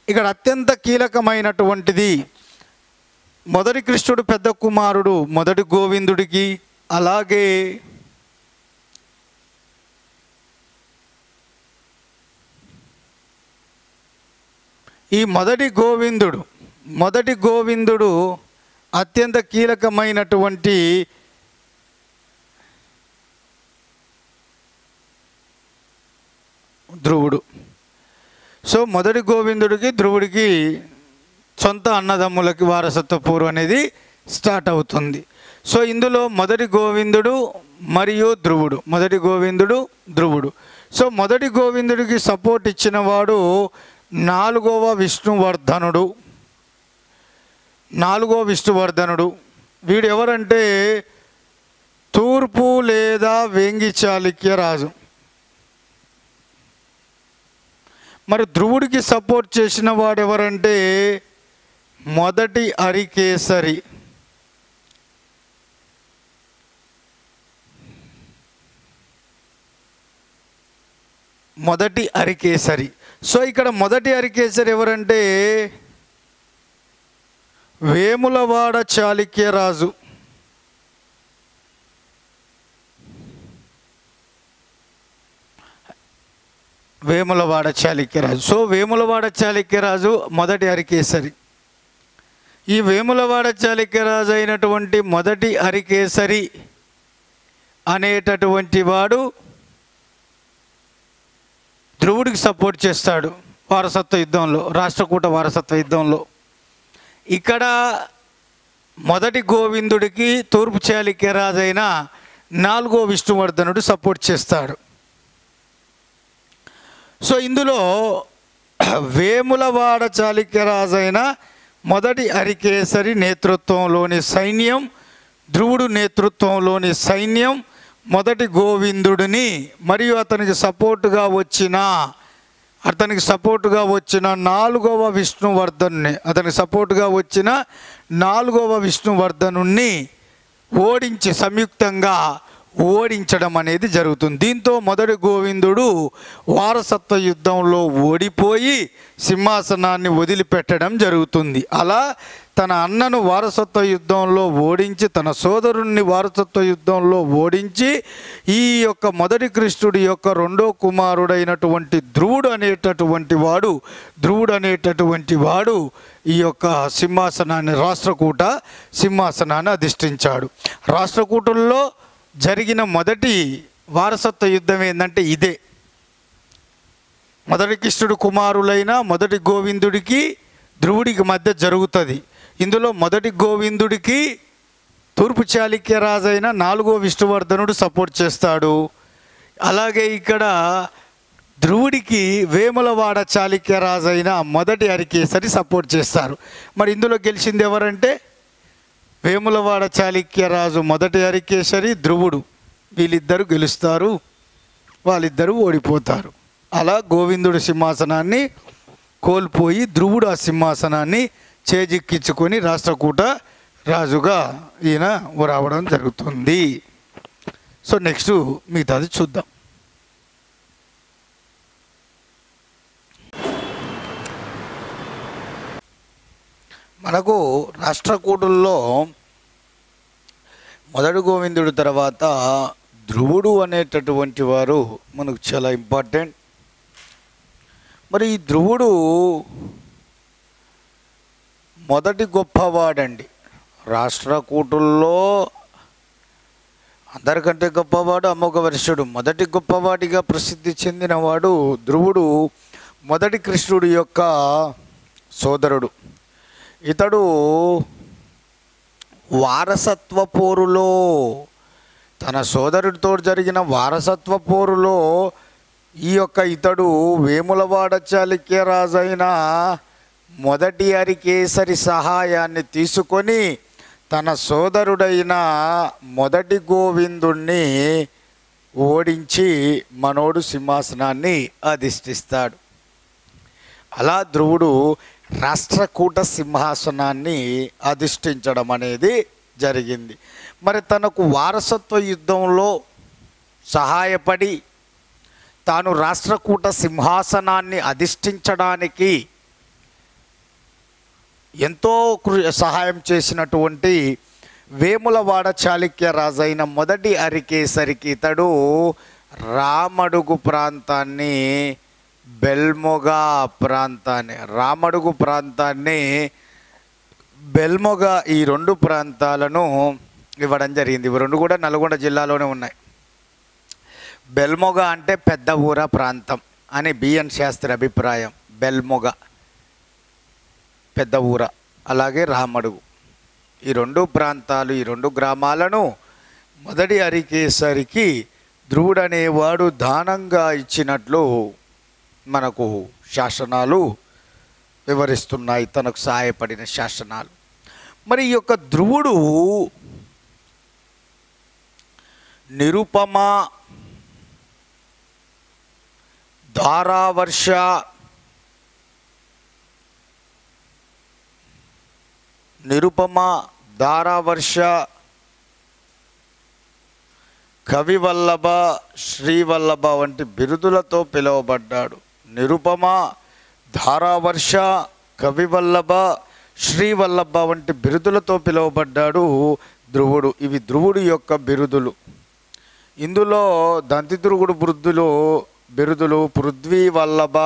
ఇక్కడ అత్యంత కీలకమైనటువంటిది మొదటి కృష్ణుడు పెద్ద కుమారుడు మొదటి గోవిందుడికి, అలాగే ఈ మొదటి గోవిందుడు అత్యంత కీలకమైనటువంటి ధ్రువుడు. సో మొదటి గోవిందుడికి ధ్రువుడికి సొంత అన్నదమ్ములకి వారసత్వ పోరు అనేది స్టార్ట్ అవుతుంది. సో ఇందులో మొదటి గోవిందుడు మరియు ధ్రువుడు, మొదటి గోవిందుడు ధ్రువుడు. సో మొదటి గోవిందుడికి సపోర్ట్ ఇచ్చిన వాడు 4వ విష్ణువర్ధనుడు. వీడు ఎవరంటే తూర్పు లేదా వేంగి చాళుక్య రాజు. మరి ధ్రువుడికి సపోర్ట్ చేసిన వాడు ఎవరంటే మొదటి అరికేసరి. సో ఇక్కడ మొదటి అరికేసరి ఎవరంటే వేములవాడ చాళుక్య రాజు. వేములవాడ చాళుక్యరాజు. సో వేములవాడ చాళుక్యరాజు మొదటి అరికేసరి. ఈ వేములవాడ చాళుక్యరాజు అయినటువంటి మొదటి అరికేసరి అనేటటువంటి వాడు ధ్రువుడికి సపోర్ట్ చేస్తాడు వారసత్వ యుద్ధంలో, రాష్ట్రకూట వారసత్వ యుద్ధంలో. ఇక్కడ మొదటి గోవిందుడికి తూర్పు చాళుక్యరాజు అయిన నాలుగో విష్ణువర్ధనుడు సపోర్ట్ చేస్తాడు. సో ఇందులో వేములవాడ చాళుక్యరాజైన మొదటి హరికేసరి నేతృత్వంలోని సైన్యం, ధ్రువుడు నేతృత్వంలోని సైన్యం మొదటి గోవిందుడిని మరియు అతనికి సపోర్టుగా వచ్చిన నాలుగవ విష్ణువర్ధనుణ్ణి ఓడించి సంయుక్తంగా ఓడించడం అనేది జరుగుతుంది. దీంతో మొదటి గోవిందుడు వారసత్వ యుద్ధంలో ఓడిపోయి సింహాసనాన్ని వదిలిపెట్టడం జరుగుతుంది. అలా తన అన్నను వారసత్వ యుద్ధంలో ఓడించి, తన సోదరుణ్ణి వారసత్వ యుద్ధంలో ఓడించి, ఈ యొక్క మొదటి కృష్ణుడి యొక్క రెండో కుమారుడైనటువంటి ధ్రువుడు అనేటటువంటి వాడు ఈ యొక్క సింహాసనాన్ని, రాష్ట్రకూట సింహాసనాన్ని అధిష్ఠించాడు. రాష్ట్రకూటుల్లో జరిగిన మొదటి వారసత్వ యుద్ధం ఏంటంటే ఇదే. మొదటి కృష్ణుడు కుమారులైన మొదటి గోవిందుడికి ధ్రువుడికి మధ్య జరుగుతుంది. ఇందులో మొదటి గోవిందుడికి తూర్పు చాళుక్య రాజైన నాలుగో విష్ణువర్ధనుడు సపోర్ట్ చేస్తాడు. అలాగే ఇక్కడ ధ్రువుడికి వేములవాడ చాళుక్య రాజైన మొదటి హరికేసరి సపోర్ట్ చేస్తారు. మరి ఇందులో గెలిచింది ఎవరంటే వేములవాడ చాళుక్య రాజు మొదటి హరికేసరి, ధ్రువుడు, వీళ్ళిద్దరూ గెలుస్తారు, వాళ్ళిద్దరూ ఓడిపోతారు. అలా గోవిందుడు సింహాసనాన్ని కోల్పోయి ధ్రువుడు ఆ సింహాసనాన్ని చేజిక్కించుకొని రాష్ట్రకూట రాజుగా ఈయన రావడం జరుగుతుంది. సో నెక్స్ట్ మిగతాది చూద్దాం. మనకు రాష్ట్రకూటుల్లో మొదటి గోవిందుడి తర్వాత ధ్రువుడు అనేటటువంటి వారు మనకు చాలా ఇంపార్టెంట్. మరి ఈ ధ్రువుడు మొదటి గొప్పవాడండి. రాష్ట్రకూటుల్లో అందరికంటే గొప్పవాడు అమోఘవర్షుడు. మొదటి గొప్పవాడిగా ప్రసిద్ధి చెందినవాడు ధ్రువుడు, మొదటి కృష్ణుడి యొక్క సోదరుడు. ఇతడు వారసత్వ పోరులో, తన సోదరుడితో జరిగిన వారసత్వ పోరులో ఇతడు వేములవాడ చాళుక్య రాజైన మొదటి హరికేసరి సహాయాన్ని తీసుకొని తన సోదరుడైన మొదటి గోవిందుణ్ణి ఓడించి మనోడు సింహాసనాన్ని అధిష్ఠిస్తాడు. అలా ధ్రువుడు రాష్ట్రకూట సింహాసనాన్ని అధిష్ఠించడం అనేది జరిగింది. మరి తనకు వారసత్వ యుద్ధంలో సహాయపడి తాను రాష్ట్రకూట సింహాసనాన్ని అధిష్ఠించడానికి ఎంతో సహాయం చేసినటువంటి వేములవాడ చాళుక్య రాజైన మొదటి హరికేసరికి ఇతడు రామడుగు ప్రాంతాన్ని, రామడుగు ప్రాంతాన్ని, బెల్మొగ, ఈ రెండు ప్రాంతాలను ఇవ్వడం జరిగింది. ఇవి రెండు కూడా నల్గొండ జిల్లాలోనే ఉన్నాయి. బెల్మొగ అంటే పెద్ద ఊర ప్రాంతం అని బిఎన్ శాస్త్రి అభిప్రాయం. బెల్మొగ పెద్ద ఊర, అలాగే రామడుగు, ఈ రెండు ప్రాంతాలు, ఈ రెండు గ్రామాలను మొదటి హరికేసరికి ధ్రువుడు అనేవాడు దానంగా ఇచ్చినట్లు మనకు శాసనాలు వివరిస్తున్నాయి, తనకు సహాయపడిన శాసనాలు. మరి ఈ యొక్క ధ్రువుడు నిరుపమ, ధారావర్ష, కవివల్లభ, శ్రీవల్లభ వంటి బిరుదులతో పిలువబడ్డాడు. నిరుపమ, ధారావర్ష, కవివల్లభ, శ్రీవల్లభ వంటి బిరుదులతో పిలువబడ్డాడు ధ్రువుడు. ఇవి ధ్రువుడి యొక్క బిరుదులు. ఇందులో దంతిధ్రువుడు బిరుదులు పృథ్వీవల్లభ,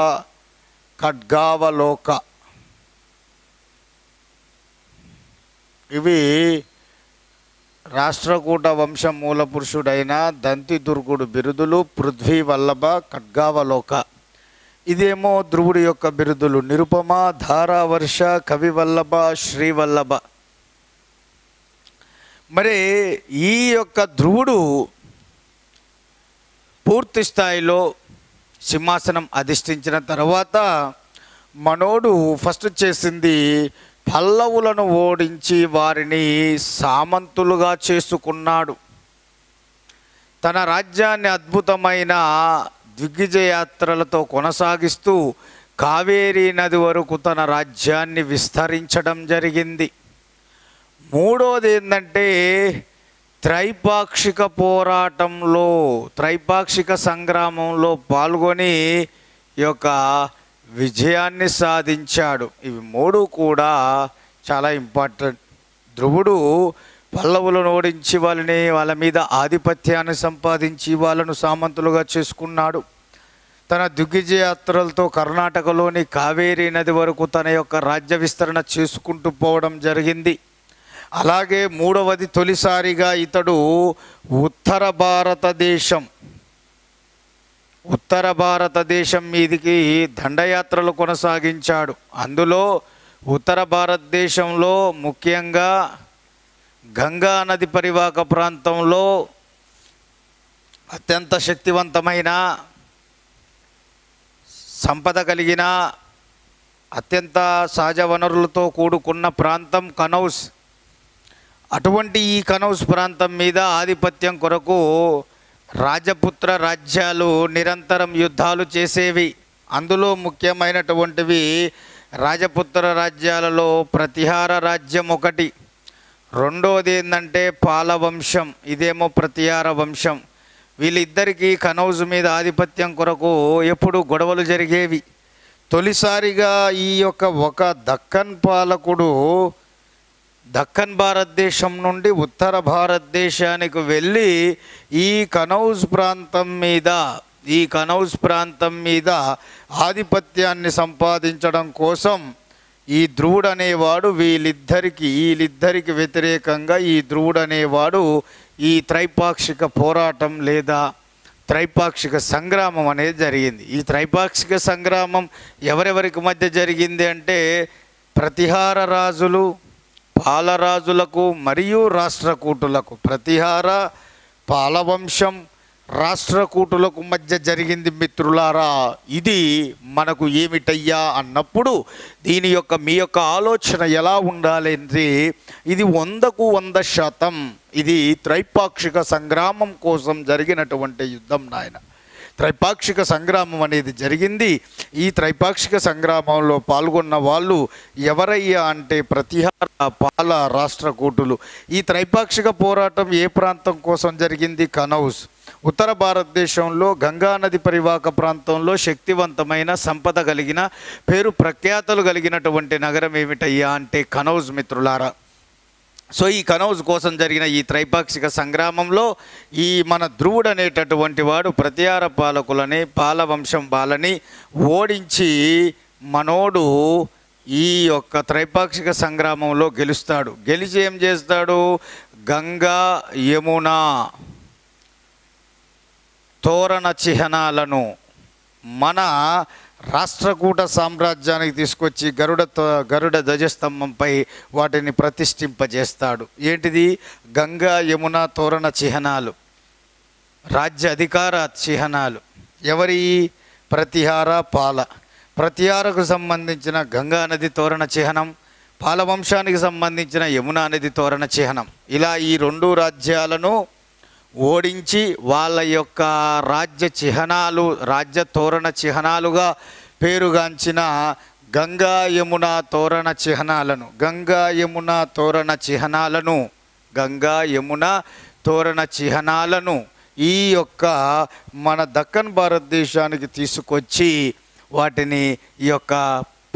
ఖడ్గావలోక. ఇవి రాష్ట్రకూట వంశం మూల పురుషుడైన దంతిదుర్గుడు బిరుదులు పృథ్వీవల్లభ, ఖడ్గావలోక. ఇదేమో ధ్రువుడి యొక్క బిరుదులు నిరుపమ, ధారావర్ష, కవివల్లభ, శ్రీవల్లభ. మరి ఈ యొక్క ధ్రువుడు పూర్తి స్థాయిలో సింహాసనం అధిష్ఠించిన తర్వాత మనోడు ఫస్ట్ చేసింది పల్లవులను ఓడించి వారిని సామంతులుగా చేసుకున్నాడు. తన రాజ్యాన్ని అద్భుతమైన దిగ్విజయాత్రలతో కొనసాగిస్తూ కావేరీ నది వరకు తన రాజ్యాన్ని విస్తరించడం జరిగింది. మూడోది ఏంటంటే త్రైపాక్షిక పోరాటంలో, త్రైపాక్షిక సంగ్రామంలో పాల్గొని ఈ యొక్క విజయాన్ని సాధించాడు. ఇవి మూడు కూడా చాలా ఇంపార్టెంట్. ధ్రువుడు పల్లవులను ఓడించి వాళ్ళ మీద ఆధిపత్యాన్ని సంపాదించి వాళ్ళను సామంతులుగా చేసుకున్నాడు. తన దిగ్విజయాత్రలతో కర్ణాటకలోని కావేరీ నది వరకు తన యొక్క రాజ్య విస్తరణ చేసుకుంటూ పోవడం జరిగింది. అలాగే మూడవది, తొలిసారిగా ఇతడు ఉత్తర భారతదేశం మీదికి దండయాత్రలు కొనసాగించాడు. అందులో ఉత్తర భారతదేశంలో ముఖ్యంగా గంగా నది పరివాహక ప్రాంతంలో అత్యంత శక్తివంతమైన, సంపద కలిగిన, అత్యంత సహజ వనరులతో కూడుకున్న ప్రాంతం కనౌజ్. అటువంటి ఈ కనౌజ్ ప్రాంతం మీద ఆధిపత్యం కొరకు రాజపుత్ర రాజ్యాలు నిరంతరం యుద్ధాలు చేసేవి. అందులో ముఖ్యమైనటువంటివి రాజపుత్ర రాజ్యాలలో ప్రతిహార రాజ్యం ఒకటి, రెండోది ఏంటంటే పాలవంశం, ఇదేమో ప్రతిహార వంశం. వీళ్ళిద్దరికీ కనౌజ్ మీద ఆధిపత్యం కొరకు ఎప్పుడు గొడవలు జరిగేవి. తొలిసారిగా ఈ యొక్క ఒక దక్కన్ పాలకుడు దక్కన్ భారతదేశం నుండి ఉత్తర భారతదేశానికి వెళ్ళి ఈ కనౌజ్ ప్రాంతం మీద ఆధిపత్యాన్ని సంపాదించడం కోసం ఈ ధ్రువుడు అనేవాడు వీళ్ళిద్దరికి వ్యతిరేకంగా ఈ ధ్రువుడు అనేవాడు ఈ త్రైపాక్షిక పోరాటం లేదా త్రైపాక్షిక సంగ్రామం అనేది జరిగింది. ఈ త్రైపాక్షిక సంగ్రామం ఎవరెవరికి మధ్య జరిగింది అంటే ప్రతిహార రాజులు, పాలరాజులకు మరియు రాష్ట్రకూటులకు, ప్రతిహార, పాలవంశం, రాష్ట్రకూటులకు మధ్య జరిగింది. మిత్రులారా, ఇది మనకు ఏమిటయ్యా అన్నప్పుడు దీని యొక్క మీ యొక్క ఆలోచన ఎలా ఉండాలంటే ఇది 100కు 100% ఇది త్రైపాక్షిక సంగ్రామం కోసం జరిగినటువంటి యుద్ధం నాయన. త్రైపాక్షిక సంగ్రామం అనేది జరిగింది. ఈ త్రైపాక్షిక సంగ్రామంలో పాల్గొన్న వాళ్ళు ఎవరయ్యా అంటే ప్రతిహార, పాల, రాష్ట్రకూటులు. ఈ త్రైపాక్షిక పోరాటం ఏ ప్రాంతం కోసం జరిగింది? కనౌజ్. ఉత్తర భారతదేశంలో గంగానది పరివాహక ప్రాంతంలో శక్తివంతమైన, సంపద కలిగిన, పేరు ప్రఖ్యాతలు కలిగినటువంటి నగరం ఏమిటయ్యా అంటే కనౌజ్ మిత్రులారా. సో ఈ కనౌజ్ కోసం జరిగిన ఈ త్రైపాక్షిక సంగ్రామంలో ఈ మన ధ్రువుడు అనేటటువంటి వాడు ప్రతిహార పాలకులని, పాలవంశం వాళ్ళని ఓడించి మనోడు ఈ యొక్క త్రైపాక్షిక సంగ్రామంలో గెలుస్తాడు. గెలిచి ఏం చేస్తాడు? గంగా, యమున తోరణ చిహ్నాలను మన రాష్ట్రకూట సామ్రాజ్యానికి తీసుకొచ్చి గరుడ ధ్వజస్తంభంపై వాటిని ప్రతిష్ఠింపజేస్తాడు. ఏంటిది? గంగా, యమున తోరణ చిహ్నాలు, రాజ్య అధికార చిహ్నాలు. ఎవరి? ప్రతిహార, పాల. ప్రతిహారకు సంబంధించిన గంగా నది తోరణ చిహ్నం, పాలవంశానికి సంబంధించిన యమునా నది తోరణ చిహ్నం. ఇలా ఈ రెండు రాజ్యాలను ఓడించి వాళ్ళ యొక్క రాజ్య తోరణ చిహ్నాలుగా పేరుగాంచిన గంగా యమున తోరణ చిహ్నాలను ఈ యొక్క మన దక్కన్ భారతదేశానికి తీసుకొచ్చి వాటిని ఈ యొక్క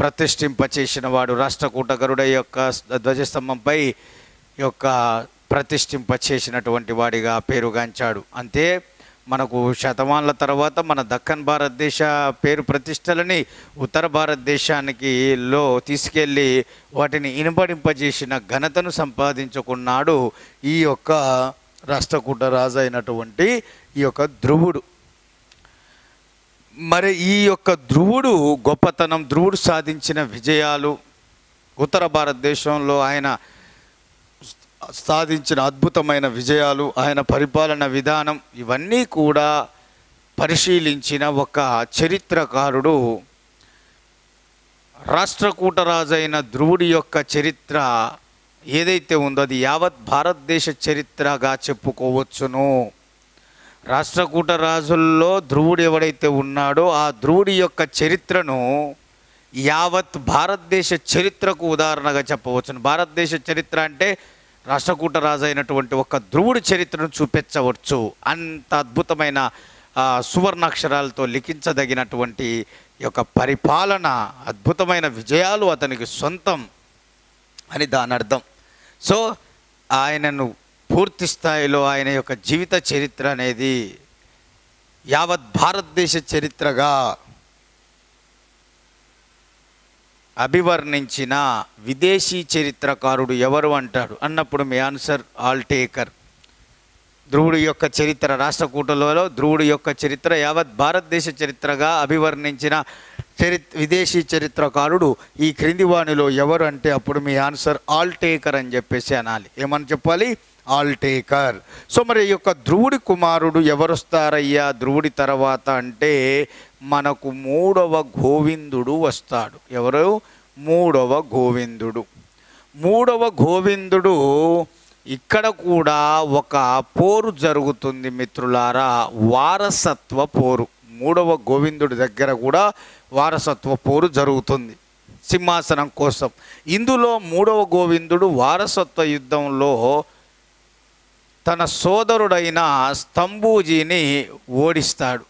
ప్రతిష్ఠింపచేసిన వాడు రాష్ట్రకూట గరుడ యొక్క ధ్వజస్తంభంపై యొక్క ప్రతిష్ఠింపచేసినటువంటి వాడిగా పేరుగాంచాడు. అంతే మనకు శతమానాల తర్వాత మన దక్కన్ భారతదేశ పేరు ప్రతిష్టలని ఉత్తర భారతదేశానికి తీసుకెళ్ళి వాటిని ఇనుపడింపజేసిన ఘనతను సంపాదించుకున్నాడు ఈ యొక్క రాష్ట్రకూట రాజు అయినటువంటి ఈ యొక్క ధ్రువుడు. మరి ఈ యొక్క ధ్రువుడు గొప్పతనం, ధ్రువుడు సాధించిన విజయాలు, ఉత్తర భారతదేశంలో ఆయన సాధించిన అద్భుతమైన విజయాలు, ఆయన పరిపాలన విధానం ఇవన్నీ కూడా పరిశీలించిన ఒక చరిత్రకారుడు రాష్ట్రకూటరాజైన ధ్రువుడి యొక్క చరిత్ర ఏదైతే ఉందో అది యావత్ భారతదేశ చరిత్రగా చెప్పుకోవచ్చును. రాష్ట్రకూట రాజుల్లో ధ్రువుడు ఎవడైతే ఉన్నాడో ఆ ధ్రువుడి యొక్క చరిత్రను యావత్ భారతదేశ చరిత్రకు ఉదాహరణగా చెప్పవచ్చును. భారతదేశ చరిత్ర అంటే రాష్ట్రకూట రాజు అయినటువంటి ఒక ధ్రువుడి చరిత్రను చూపించవచ్చు. అంత అద్భుతమైన సువర్ణాక్షరాలతో లిఖించదగినటువంటి యొక్క పరిపాలన, అద్భుతమైన విజయాలు అతనికి సొంతం అని దాని అర్థం. సో ఆయనను పూర్తి స్థాయిలో ఆయన యొక్క జీవిత చరిత్ర అనేది యావత్ భారతదేశ చరిత్రగా అభివర్ణించిన విదేశీ చరిత్రకారుడు ఎవరు అంటాడు అన్నప్పుడు మీ ఆన్సర్ ఆల్టేకర్. ధ్రువుడి యొక్క చరిత్ర, రాష్ట్రకూటలలో ధ్రువుడి యొక్క చరిత్ర యావత్ భారతదేశ చరిత్రగా అభివర్ణించిన విదేశీ చరిత్రకారుడు ఈ క్రింది వాణిలో ఎవరు అంటే అప్పుడు మీ ఆన్సర్ ఆల్టేకర్ అని చెప్పేసి అనాలి. ఏమని చెప్పాలి? ఆల్టేకర్. సో మరి ఈ యొక్క ధ్రువుడి కుమారుడు ఎవరొస్తారయ్యా ధ్రువుడి తర్వాత అంటే మనకు మూడవ గోవిందుడు వస్తాడు. ఎవరు? మూడవ గోవిందుడు. మూడవ గోవిందుడు ఇక్కడ కూడా ఒక పోరు జరుగుతుంది మిత్రులారా, వారసత్వ పోరు. మూడవ గోవిందుడి దగ్గర కూడా వారసత్వ పోరు జరుగుతుంది సింహాసనం కోసం. ఇందులో మూడవ గోవిందుడు వారసత్వ యుద్ధంలో తన సోదరుడైన స్తంభూజీని ఓడిస్తాడు.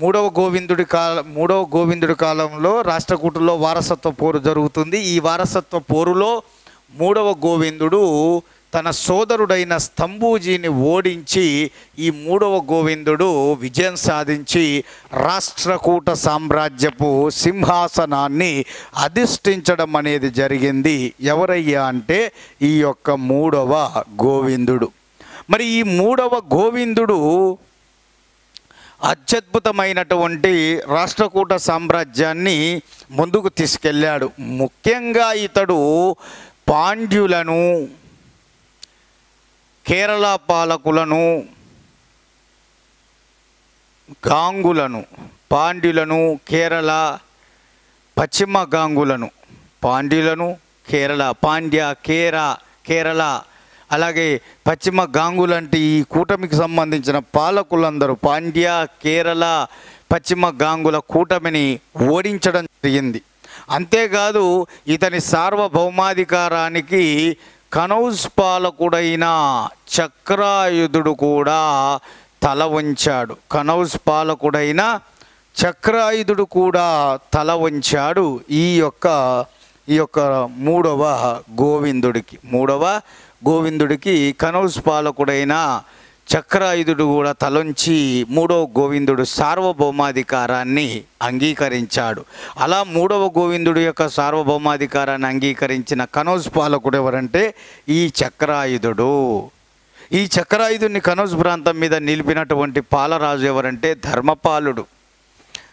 మూడవ గోవిందుడి కాలంలో రాష్ట్రకూటులో వారసత్వ పోరు జరుగుతుంది. ఈ వారసత్వ పోరులో మూడవ గోవిందుడు తన సోదరుడైన స్తంభూజీని ఓడించి ఈ మూడవ గోవిందుడు విజయం సాధించి రాష్ట్రకూట సామ్రాజ్యపు సింహాసనాన్ని అధిష్ఠించడం అనేది జరిగింది. ఎవరయ్యా అంటే ఈ యొక్క మూడవ గోవిందుడు. మరి ఈ మూడవ గోవిందుడు అత్యద్భుతమైనటువంటి రాష్ట్రకూట సామ్రాజ్యాన్ని ముందుకు తీసుకెళ్ళాడు. ముఖ్యంగా ఇతడు పాండ్యులను, కేరళ పాలకులను, గాంగులను, పాండ్యులను, కేరళ, పశ్చిమ గాంగులను, పాండ్యులను, కేరళ అలాగే పశ్చిమ గాంగులంటే ఈ కూటమికి సంబంధించిన పాలకులందరూ పాండ్య, కేరళ, పశ్చిమ గాంగుల కూటమిని ఓడించడం జరిగింది. అంతేకాదు ఇతని సార్వభౌమాధికారానికి కనౌజ్ పాలకుడైన చక్రాయుధుడు కూడా తల వంచాడు. కనౌజ్ పాలకుడైన చక్రాయుధుడు కూడా తల వంచాడు ఈ యొక్క మూడవ గోవిందుడికి కనౌజ్ పాలకుడైన చక్రాయుధుడు కూడా తలంచి మూడవ గోవిందుడు సార్వభౌమాధికారాన్ని అంగీకరించాడు. అలా మూడవ గోవిందుడు యొక్క సార్వభౌమాధికారాన్ని అంగీకరించిన కనౌజ్ పాలకుడు ఎవరంటే ఈ చక్రాయుధుడు. ఈ చక్రాయుధుడిని కనౌజ్ ప్రాంతం మీద నిలిపినటువంటి పాలరాజు ఎవరంటే ధర్మపాలుడు.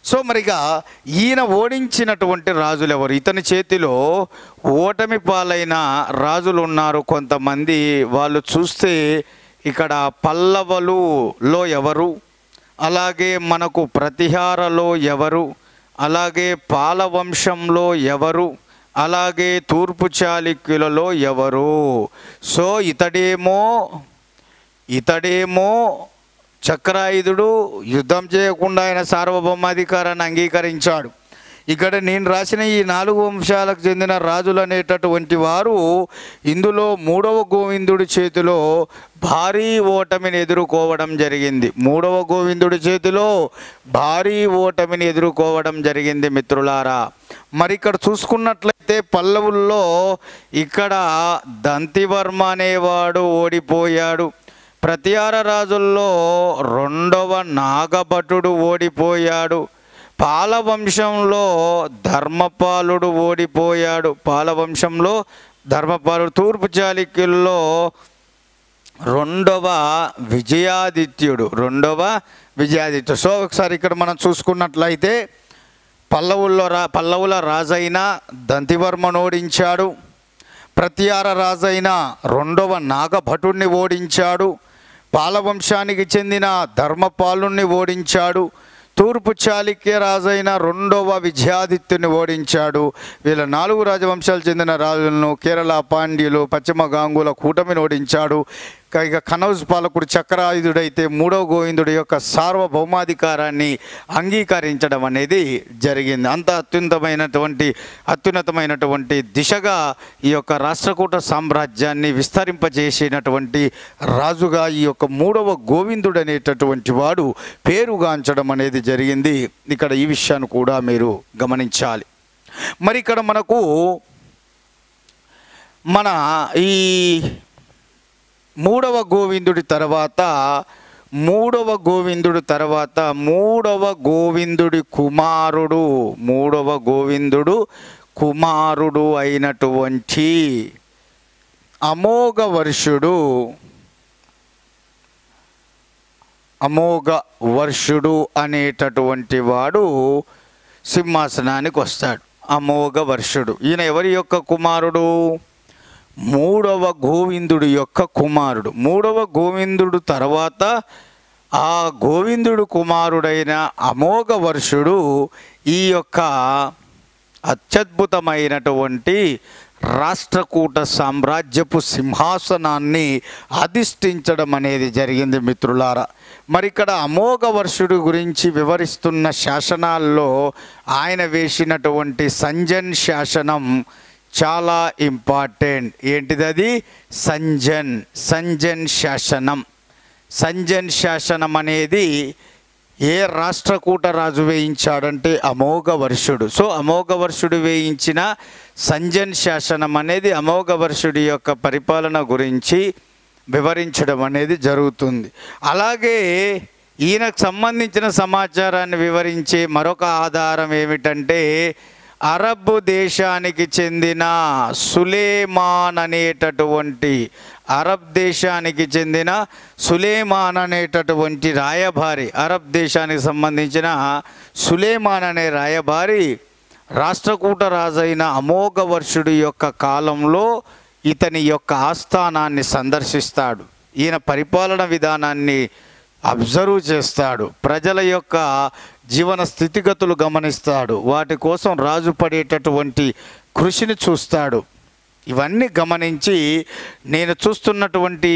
సో మరిగా ఈయన ఓడించినటువంటి రాజులు ఎవరు? ఇతని చేతిలో ఓటమి పాలైన రాజులు ఉన్నారు కొంతమంది. వాళ్ళు చూస్తే ఇక్కడ పల్లవులలో ఎవరు, అలాగే మనకు ప్రతిహారలో ఎవరు, అలాగే పాలవంశంలో ఎవరు, అలాగే తూర్పు చాళుక్యులలో ఎవరు? సో ఇతడేమో చక్రాయుధుడు యుద్ధం చేయకుండా ఆయన సార్వభౌమాధికారాన్ని అంగీకరించాడు. ఇక్కడ నేను రాసిన ఈ 4 వంశాలకు చెందిన రాజులు అనేటటువంటి వారు ఇందులో మూడవ గోవిందుడి చేతిలో భారీ ఓటమిని ఎదుర్కోవడం జరిగింది. మూడవ గోవిందుడి చేతిలో భారీ ఓటమిని ఎదుర్కోవడం జరిగింది మిత్రులారా. మరి ఇక్కడ చూసుకున్నట్లయితే పల్లవుల్లో ఇక్కడ దంతివర్మ అనేవాడు ఓడిపోయాడు. ప్రతిహార రాజుల్లో 2వ నాగభటుడు ఓడిపోయాడు. పాలవంశంలో ధర్మపాలుడు ఓడిపోయాడు. తూర్పు చాళుక్యుల్లో 2వ విజయాదిత్యుడు. సో ఒకసారి ఇక్కడ మనం చూసుకున్నట్లయితే పల్లవుల రాజైన దంతివర్మను ఓడించాడు. ప్రత్యార రాజైన రెండవ నాగభటుణ్ణి ఓడించాడు. పాలవంశానికి చెందిన ధర్మపాలుణ్ణి ఓడించాడు. తూర్పు చాళుక్య రాజైన రెండవ విజయాదిత్యుని ఓడించాడు. వీళ్ళ 4 రాజవంశాలు చెందిన రాజులను కేరళ పాండ్యులు, పశ్చిమ గాంగుల కూటమిని ఓడించాడు. ఇక కనౌజ్ పాలకుడు చక్రాయుధుడైతే 3వ గోవిందుడి యొక్క సార్వభౌమాధికారాన్ని అంగీకరించడం అనేది జరిగింది. అంత అత్యున్నతమైనటువంటి దిశగా ఈ యొక్క రాష్ట్రకూట సామ్రాజ్యాన్ని విస్తరింపజేసినటువంటి రాజుగా ఈ యొక్క 3వ గోవిందుడు అనేటటువంటి వాడు పేరుగాంచడం అనేది జరిగింది. ఇక్కడ ఈ విషయాన్ని కూడా మీరు గమనించాలి. మరి ఇక్కడ మనకు మన ఈ 3వ గోవిందుడి తర్వాత 3వ గోవిందుడి కుమారుడు అయినటువంటి అమోఘవర్షుడు అనేటటువంటి వాడు సింహాసనానికి వస్తాడు. అమోఘవర్షుడు ఈయన ఎవరి యొక్క కుమారుడు? 3వ గోవిందుడి యొక్క కుమారుడు. 3వ గోవిందుడు తర్వాత ఆ గోవిందుడు కుమారుడైన అమోఘవర్షుడు ఈ యొక్క అత్యద్భుతమైనటువంటి రాష్ట్రకూట సామ్రాజ్యపు సింహాసనాన్ని అధిష్ఠించడం అనేది జరిగింది మిత్రులారా. మరి ఇక్కడ అమోఘవర్షుడి గురించి వివరిస్తున్న శాసనాల్లో ఆయన వేసినటువంటి సంజన్ శాసనం చాలా ఇంపార్టెంట్. ఏంటిది? సంజన్ శాసనం అనేది ఏ రాష్ట్రకూట రాజు వేయించాడంటే అమోఘవర్షుడు. సో అమోఘవర్షుడు వేయించిన సంజన్ శాసనం అనేది అమోఘవర్షుడి యొక్క పరిపాలన గురించి వివరించడం అనేది జరుగుతుంది. అలాగే ఈయనకు సంబంధించిన సమాచారాన్ని వివరించే మరొక ఆధారం ఏమిటంటే అరబ్ దేశానికి చెందిన సులేమాన్ అనేటటువంటి రాయబారి, అరబ్ దేశానికి సంబంధించిన సులేమాన్ అనే రాయబారి రాష్ట్రకూట రాజైన అమోఘవర్షుడి యొక్క కాలంలో ఇతని యొక్క ఆస్థానాన్ని సందర్శిస్తాడు. ఈయన పరిపాలన విధానాన్ని అబ్జర్వ్ చేస్తాడు. ప్రజల యొక్క జీవన స్థితిగతులు గమనిస్తాడు. వాటి కోసం రాజు పడేటటువంటి కృషిని చూస్తాడు. ఇవన్నీ గమనించి నేను చూస్తున్నటువంటి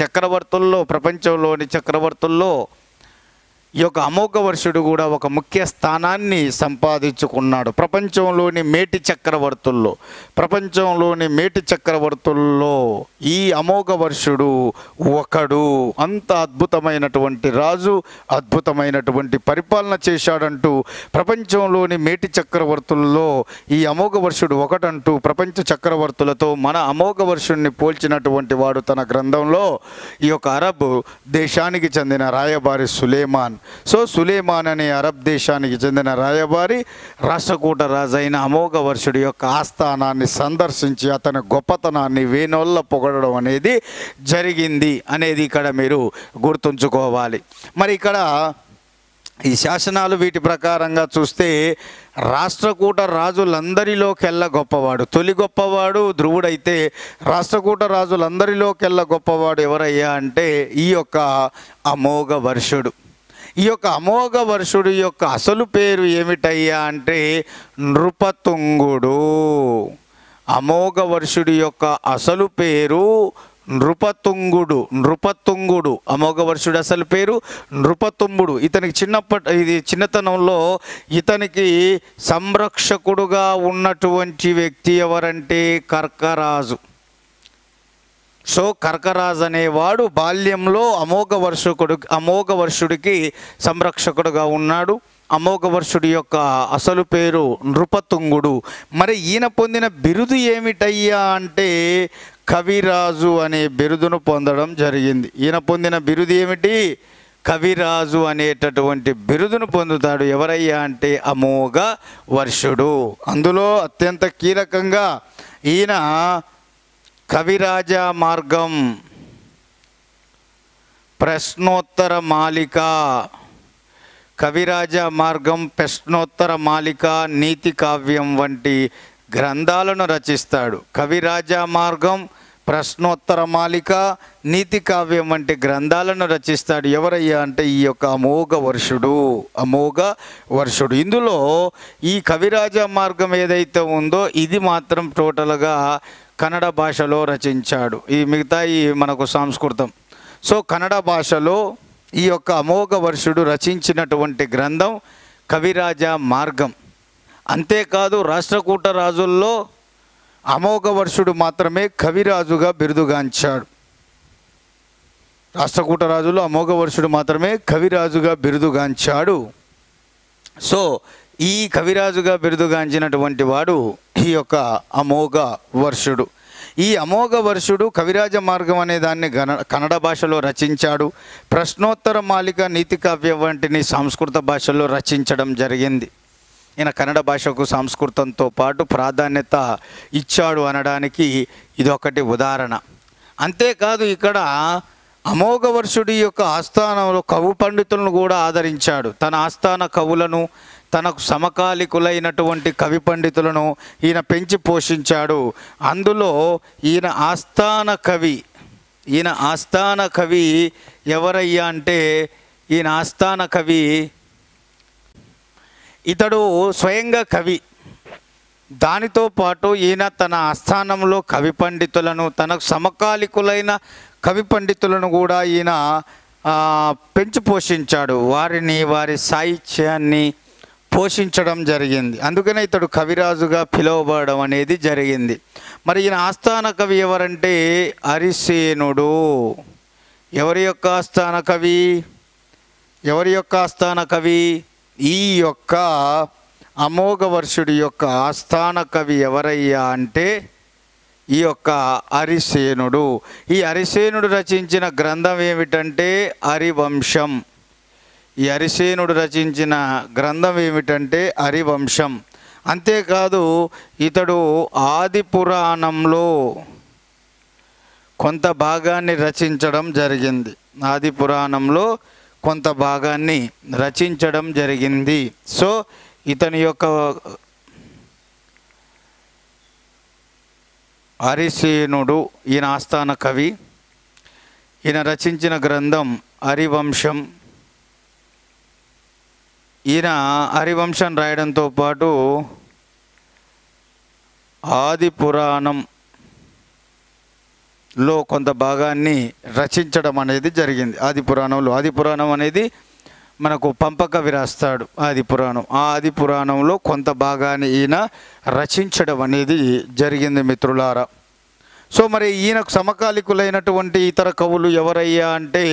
చక్రవర్తుల్లో, ప్రపంచంలోని చక్రవర్తుల్లో ఈ యొక్క అమోఘవర్షుడు కూడా ఒక ముఖ్య స్థానాన్ని సంపాదించుకున్నాడు. ప్రపంచంలోని మేటి చక్రవర్తుల్లో ఈ అమోఘవర్షుడు ఒకడు. అంత అద్భుతమైనటువంటి రాజు, అద్భుతమైనటువంటి పరిపాలన చేశాడంటూ ప్రపంచంలోని మేటి చక్రవర్తుల్లో ఈ అమోఘవర్షుడు ఒకటంటూ ప్రపంచ చక్రవర్తులతో మన అమోఘవర్షుడిని పోల్చినటువంటి వాడు తన గ్రంథంలో ఈ యొక్క అరబ్ దేశానికి చెందిన రాయబారి సులేమాన్. సో సులేమాన్ అనే అరబ్ దేశానికి చెందిన రాయబారి రాష్ట్రకూట రాజైన అమోఘవర్షుడి యొక్క ఆస్థానాన్ని సందర్శించి అతని గొప్పతనాన్ని వేనోళ్ళ పొగడడం అనేది జరిగింది అనేది ఇక్కడ మీరు గుర్తుంచుకోవాలి. మరి ఇక్కడ ఈ శాసనాలు వీటి ప్రకారంగా చూస్తే రాష్ట్రకూట రాజులందరిలోకెల్లా గొప్పవాడు, తొలి గొప్పవాడు ధ్రువుడైతే రాష్ట్రకూట రాజులందరిలోకెల్లా గొప్పవాడు ఎవరయ్యా అంటే ఈ యొక్క అమోఘవర్షుడు. ఈ యొక్క అమోఘవర్షుడి యొక్క అసలు పేరు ఏమిటయ్యా అంటే నృపతుంగుడు. అమోఘవర్షుడి యొక్క అసలు పేరు నృపతుంగుడు. అమోఘవర్షుడి అసలు పేరు నృపతుంగుడు. ఇతనికి చిన్నతనంలో ఇతనికి సంరక్షకుడుగా ఉన్నటువంటి వ్యక్తి ఎవరంటే కర్కరాజు. సో కర్కరాజు అనేవాడు బాల్యంలో అమోఘవర్షుడికి సంరక్షకుడుగా ఉన్నాడు. అమోఘవర్షుడి యొక్క అసలు పేరు నృపతుంగుడు. మరి ఈయన పొందిన బిరుదు ఏమిటయ్యా అంటే కవిరాజు అనే బిరుదును పొందడం జరిగింది. ఈయన పొందిన బిరుదు ఏమిటి? కవిరాజు అనేటటువంటి బిరుదును పొందుతాడు. ఎవరయ్యా అంటే అమోఘవర్షుడు. అందులో అత్యంత కీలకంగా ఈయన కవిరాజ మార్గం, ప్రశ్నోత్తర మాలిక, నీతి కావ్యం వంటి గ్రంథాలను రచిస్తాడు. కవిరాజా మార్గం, ప్రశ్నోత్తర మాలిక, నీతి కావ్యం వంటి గ్రంథాలను రచిస్తాడు. ఎవరయ్యా అంటే ఈ యొక్క అమోఘ వర్షుడు. ఇందులో ఈ కవిరాజా మార్గం ఏదైతే ఉందో ఇది మాత్రం టోటల్గా కన్నడ భాషలో రచించాడు. ఈ మిగతాయి మనకు సంస్కృతం. సో కన్నడ భాషలో ఈ యొక్క అమోఘ వర్షుడు రచించినటువంటి గ్రంథం కవిరాజా మార్గం. అంతేకాదు రాష్ట్రకూట రాజుల్లో అమోఘ వర్షుడు మాత్రమే కవిరాజుగా బిరుదుగాంచాడు. రాష్ట్రకూట రాజుల్లో అమోఘ వర్షుడు మాత్రమే కవిరాజుగా బిరుదుగాంచాడు. సో ఈ కవిరాజుగా బిరుదుగాంచినటువంటి వాడు ఈ యొక్క అమోఘ వర్షుడు. ఈ అమోఘ వర్షుడు కవిరాజ మార్గం అనే దాన్ని కన్నడ భాషలో రచించాడు. ప్రశ్నోత్తర మాలిక, నీతి కావ్యం వంటిని సంస్కృత భాషలో రచించడం జరిగింది. ఈయన కన్నడ భాషకు సంస్కృతంతో పాటు ప్రాధాన్యత ఇచ్చాడు అనడానికి ఇదొకటి ఉదాహరణ. అంతేకాదు ఇక్కడ అమోఘ వర్షుడి యొక్క ఆస్థానంలో కవి పండితులను కూడా ఆదరించాడు. తన ఆస్థాన కవులను, తనకు సమకాలికులైనటువంటి కవి పండితులను ఈయన పెంచి పోషించాడు. అందులో ఈయన ఆస్థాన కవి ఎవరయ్యా అంటే ఈయన ఆస్థాన కవి ఇతడు స్వయంగా కవి. దానితో పాటు ఈయన తన ఆస్థానంలో కవి పండితులను, తనకు సమకాలికులైన కవి పండితులను కూడా ఈయన పెంచి పోషించాడు. వారి సాహిత్యాన్ని పోషించడం జరిగింది. అందుకనే ఇతడు కవిరాజుగా పిలువబడడం అనేది జరిగింది. మరి ఈయన ఆస్థాన కవి ఎవరంటే అరిసేనుడు. ఎవరి యొక్క ఆస్థాన కవి? ఈ యొక్క అమోఘ వర్షుడి యొక్క ఆస్థాన కవి ఎవరయ్యా అంటే ఈ యొక్క అరిసేనుడు. ఈ అరిసేనుడు రచించిన గ్రంథం ఏమిటంటే హరివంశం. ఈ అరిసేనుడు రచించిన గ్రంథం ఏమిటంటే హరివంశం. అంతేకాదు ఇతడు ఆది పురాణంలో కొంత భాగాన్ని రచించడం జరిగింది. ఆది పురాణంలో కొంత భాగాన్ని రచించడం జరిగింది. సో ఇతని యొక్క హరిసేనుడు ఈయన ఆస్థాన కవి. ఈయన రచించిన గ్రంథం హరివంశం. ఈయన హరివంశం రాయడంతో పాటు ఆది పురాణంలో కొంత భాగాన్ని రచించడం అనేది జరిగింది. ఆది పురాణం అనేది మనకు పంపకవి రాస్తాడు ఆది పురాణం. ఆ ఆది పురాణంలో కొంత భాగాన్ని ఈయన రచించడం అనేది జరిగింది మిత్రులారా. సో మరి ఈయనకు సమకాలికులైనటువంటి ఇతర కవులు ఎవరయ్యా అంటే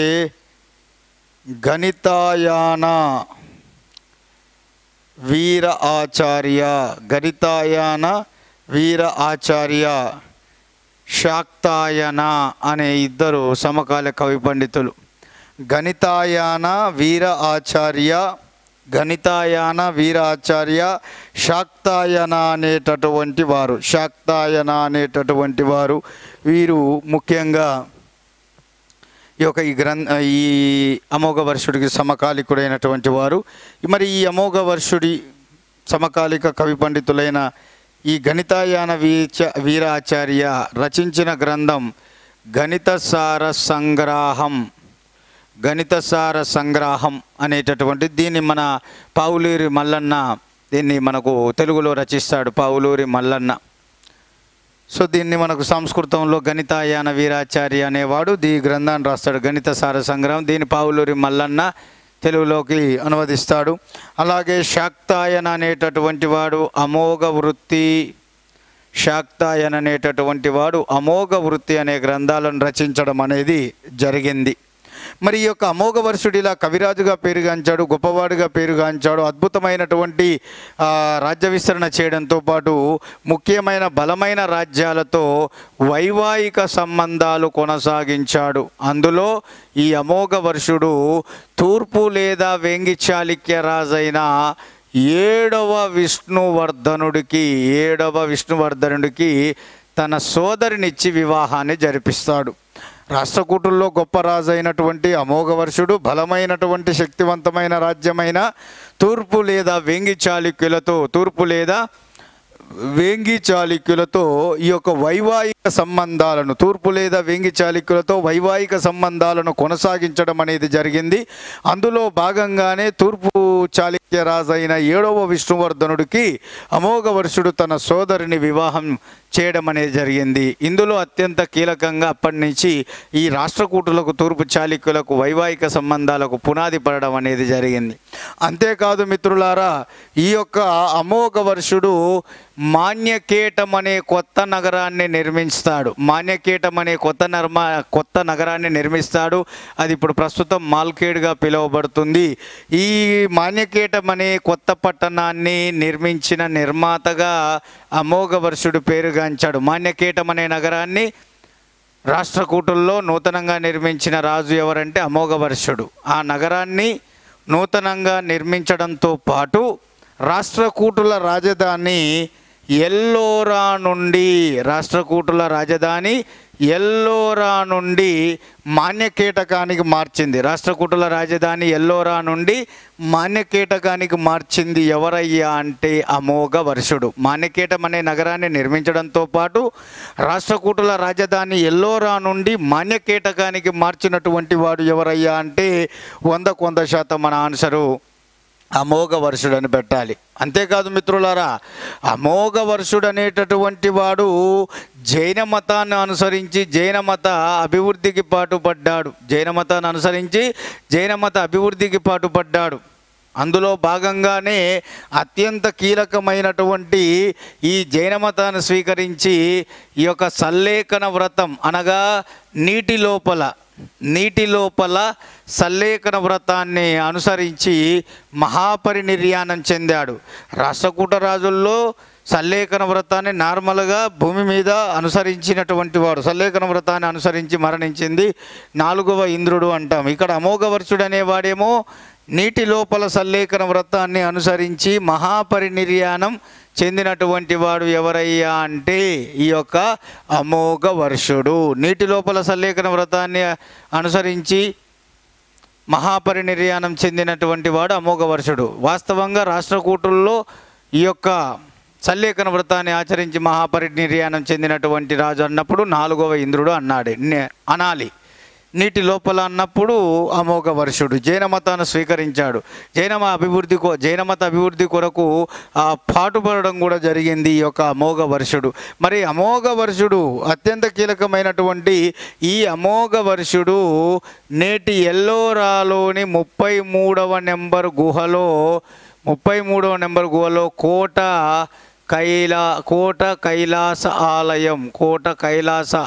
గణితాయాన వీర ఆచార్య, శాక్తాయన అనే ఇద్దరు సమకాల కవి పండితులు. గణితాయాన వీర ఆచార్య, శాక్తాయన అనేటటువంటి వారు వీరు ముఖ్యంగా ఈ అమోఘ వర్షుడికి సమకాలికుడైనటువంటి వారు. మరి ఈ అమోఘ వర్షుడి సమకాలిక కవి పండితులైన ఈ గణితాయాన వీరాచార్య రచించిన గ్రంథం గణితసార సంగ్రహం అనేటటువంటి దీన్ని మన పావులూరి మల్లన్న దీన్ని మనకు తెలుగులో రచిస్తాడు. పావులూరి మల్లన్న. సో దీన్ని మనకు సంస్కృతంలో గణితాయాన వీరాచార్య అనేవాడు ఈ గ్రంథాన్ని రాస్తాడు. గణితసార సంగ్రహం. దీన్ని పావులూరి మల్లన్న తెలుగులోకి అనువదిస్తాడు. అలాగే శాక్తాయన అనేటటువంటి వాడు అమోఘ వృత్తి అనే గ్రంథాలను రచించడం అనేది జరిగింది. మరి ఈ యొక్క అమోఘ వర్షుడు ఇలా కవిరాజుగా పేరుగాంచాడు, గొప్పవాడిగా పేరుగాంచాడు. అద్భుతమైనటువంటి రాజ్య విస్తరణ చేయడంతో పాటు ముఖ్యమైన బలమైన రాజ్యాలతో వైవాహిక సంబంధాలు కొనసాగించాడు. అందులో ఈ అమోఘ వర్షుడు తూర్పు లేదా వేంగి చాళుక్య రాజైన ఏడవ విష్ణువర్ధనుడికి తన సోదరినిచ్చి వివాహాన్ని జరిపిస్తాడు. రాష్ట్రకూటుల్లో గొప్ప రాజు అయినటువంటి అమోఘ వర్షుడు బలమైనటువంటి శక్తివంతమైన రాజ్యమైన తూర్పు లేదా వేంగి చాళుక్యులతో, తూర్పు లేదా వేంగి చాళుక్యులతో ఈ యొక్క వైవాహిక సంబంధాలను, తూర్పు లేదా వేంగి చాళుక్యులతో వైవాహిక సంబంధాలను కొనసాగించడం అనేది జరిగింది. అందులో భాగంగానే తూర్పు చాళుక్య రాజు అయిన 7వ విష్ణువర్ధనుడికి అమోఘవర్షుడు తన సోదరిని వివాహం చేయడం అనేది జరిగింది. ఇందులో అత్యంత కీలకంగా అప్పటి నుంచి ఈ రాష్ట్రకూటులకు, తూర్పు చాళుక్యులకు వైవాహిక సంబంధాలకు పునాది పడడం అనేది జరిగింది. అంతేకాదు మిత్రులారా, ఈ యొక్క అమోఘవర్షుడు మాన్యకేటం అనే కొత్త నగరాన్ని నిర్మిస్తాడు. మాన్యకేటం అనే కొత్త నగరాన్ని నిర్మిస్తాడు. అది ఇప్పుడు ప్రస్తుతం మాల్ఖేడ్గా పిలువబడుతుంది. ఈ మాన్యకేటం అనే కొత్త పట్టణాన్ని నిర్మించిన నిర్మాతగా అమోఘవర్షుడు పేరుగాంచాడు. మాన్యకేటం అనే నగరాన్ని రాష్ట్రకూటుల్లో నూతనంగా నిర్మించిన రాజు ఎవరంటే అమోఘవర్షుడు. ఆ నగరాన్ని నూతనంగా నిర్మించడంతో పాటు రాష్ట్రకూటుల రాజధాని ఎల్లోరా నుండి మాన్యకేటకానికి మార్చింది. రాష్ట్రకూటుల రాజధాని ఎల్లోరా నుండి మాన్యకేటకానికి మార్చింది ఎవరయ్యా అంటే అమోఘవర్షుడు. మాన్యకేటం అనే నగరాన్ని నిర్మించడంతో పాటు రాష్ట్రకూటుల రాజధాని ఎల్లోరా నుండి మాన్యకేటకానికి మార్చినటువంటి వాడు ఎవరయ్యా అంటే 100% మన ఆన్సరు అమోఘవర్షుడు అని పెట్టాలి. అంతేకాదు మిత్రులారా, అమోఘవర్షుడు అనేటటువంటి వాడు జైన మతాన్ని అనుసరించి జైన మత అభివృద్ధికి పాటుపడ్డాడు. అందులో భాగంగానే అత్యంత కీలకమైనటువంటి ఈ జైన మతాన్ని స్వీకరించి ఈ యొక్క సల్లేఖన వ్రతం అనగా నీటి లోపల సల్లేఖన వ్రతాన్ని అనుసరించి మహాపరినిర్యాణం చెందాడు. రాష్ట్రకూట రాజుల్లో సల్లేఖన వ్రతాన్ని నార్మల్గా భూమి మీద అనుసరించినటువంటి వాడు సల్లేఖన వ్రతాన్ని అనుసరించి మరణించింది 4వ ఇంద్రుడు అంటాం. ఇక్కడ అమోఘవర్షుడు అనేవాడేమో నీటి లోపల సల్లేఖన వ్రతాన్ని అనుసరించి మహాపరినిర్యాణం చెందినటువంటి వాడు ఎవరయ్యా అంటే ఈ యొక్క అమోఘవర్షుడు. నీటి లోపల సల్లేఖన వ్రతాన్ని అనుసరించి మహాపరినిర్యాణం చెందినటువంటి వాడు అమోఘవర్షుడు. వాస్తవంగా రాష్ట్రకూటుల్లో ఈ యొక్క సల్లేఖన వ్రతాన్ని ఆచరించి మహాపరినిర్యాణం చెందినటువంటి రాజు అన్నప్పుడు 4వ ఇంద్రుడు అనాలి. నీటి లోపల అన్నప్పుడు అమోఘవర్షుడు జైన మతాన్ని స్వీకరించాడు. జైన మత అభివృద్ధి కొరకు పాటుపడడం కూడా జరిగింది ఈ యొక్క అమోఘవర్షుడు. మరి అమోఘవర్షుడు అత్యంత కీలకమైనటువంటి ఈ అమోఘవర్షుడు నేటి ఎల్లోరాలోని 33వ నెంబర్ గుహలో కోట కైలాస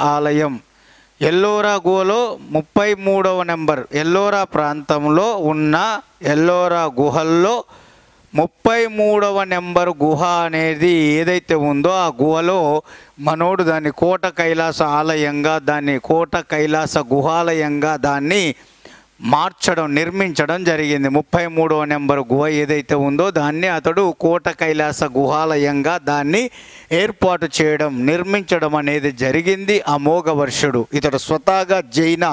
ఆలయం ఎల్లోరా గుహలో 33వ నెంబర్ ఎల్లోరా ప్రాంతంలో ఉన్న ఎల్లోరా గుహల్లో 33వ నెంబర్ గుహ అనేది ఏదైతే ఉందో ఆ గుహలో మనోడు దాన్ని కోట కైలాస గుహాలయంగా దాన్ని నిర్మించడం జరిగింది. 33వ నెంబర్ గుహ ఏదైతే ఉందో దాన్ని అతడు కోట కైలాస గుహాలయంగా దాన్ని ఏర్పాటు నిర్మించడం అనేది జరిగింది అమోఘవర్షుడు. ఇతడు స్వతహాగా జైన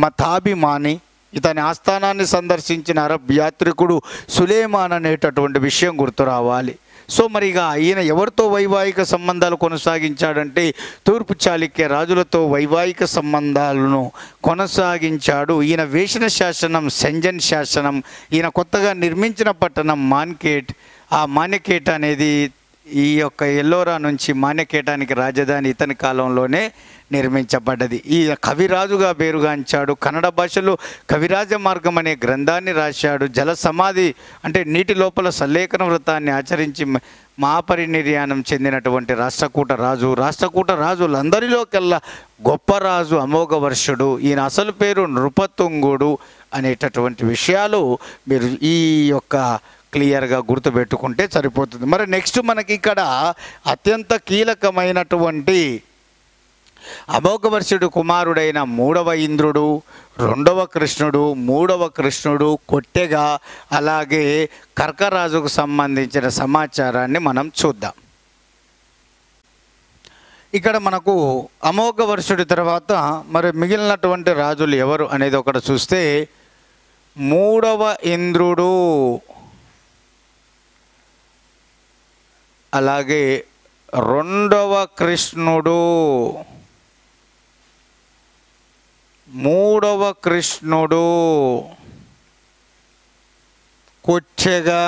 మతాభిమాని. ఇతని ఆస్థానాన్ని సందర్శించిన అరబ్ యాత్రికుడు సులేమాన్ అనేటటువంటి విషయం గుర్తు రావాలి. సో మరిగా ఈయన ఎవరితో వైవాహిక సంబంధాలు కొనసాగించాడంటే తూర్పు చాళుక్య రాజులతో వైవాహిక సంబంధాలను కొనసాగించాడు. ఈయన వేసిన శాసనం సెంజన్ శాసనం. ఈయన కొత్తగా నిర్మించిన పట్టణం మాన్యకేట అనేది ఈ యొక్క ఎల్లోరా నుంచి మాన్యకేటానికి రాజధాని ఇతని కాలంలోనే నిర్మించబడ్డది. ఈ కవిరాజుగా పేరుగాంచాడు. కన్నడ భాషలో కవిరాజ మార్గం అనే గ్రంథాన్ని రాశాడు. జల సమాధి అంటే నీటి లోపల సల్లేఖన వ్రతాన్ని ఆచరించి మహాపరినిర్యాణం చెందినటువంటి రాష్ట్రకూట రాజులందరిలోకెల్లా గొప్ప రాజు అమోఘవర్షుడు. ఈయన అసలు పేరు నృపతుంగుడు అనేటటువంటి విషయాలు మీరు ఈ యొక్క క్లియర్గా గుర్తుపెట్టుకుంటే సరిపోతుంది. మరి నెక్స్ట్ మనకి ఇక్కడ అత్యంత కీలకమైనటువంటి అమోఘవర్షుడు కుమారుడైన 3వ ఇంద్రుడు, 2వ కృష్ణుడు, 3వ కృష్ణుడు, కొట్టెగా, అలాగే కర్కరాజుకు సంబంధించిన సమాచారాన్ని మనం చూద్దాం. ఇక్కడ మనకు అమోఘవర్షుడి తర్వాత మరి మిగిలినటువంటి రాజులు ఎవరు అనేది ఒకటి చూస్తే 3వ ఇంద్రుడు, అలాగే రెండవ కృష్ణుడు, మూడవ కృష్ణుడు కొచ్చెగా,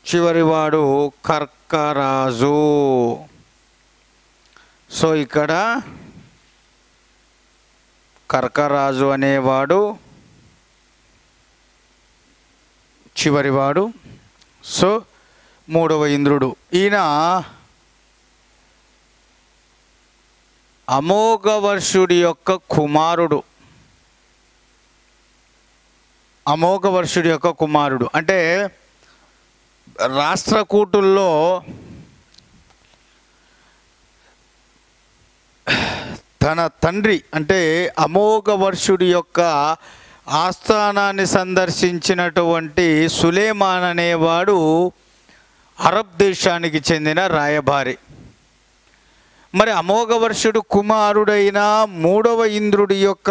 చివరివాడు కర్కరాజు. సో ఇక్కడ కర్కరాజు అనేవాడు చివరివాడు. సో మూడవ ఇంద్రుడు. ఈయన అమోఘవర్షుడి యొక్క కుమారుడు. అమోఘవర్షుడి యొక్క కుమారుడు అంటే రాష్ట్రకూటుల్లో తన తండ్రి అంటే అమోఘవర్షుడి యొక్క ఆస్థానాన్ని సందర్శించినటువంటి సులేమాన్ అనేవాడు అరబ్ దేశానికి చెందిన రాయబారి. మరి అమోఘవర్షుడు కుమారుడైన మూడవ ఇంద్రుడి యొక్క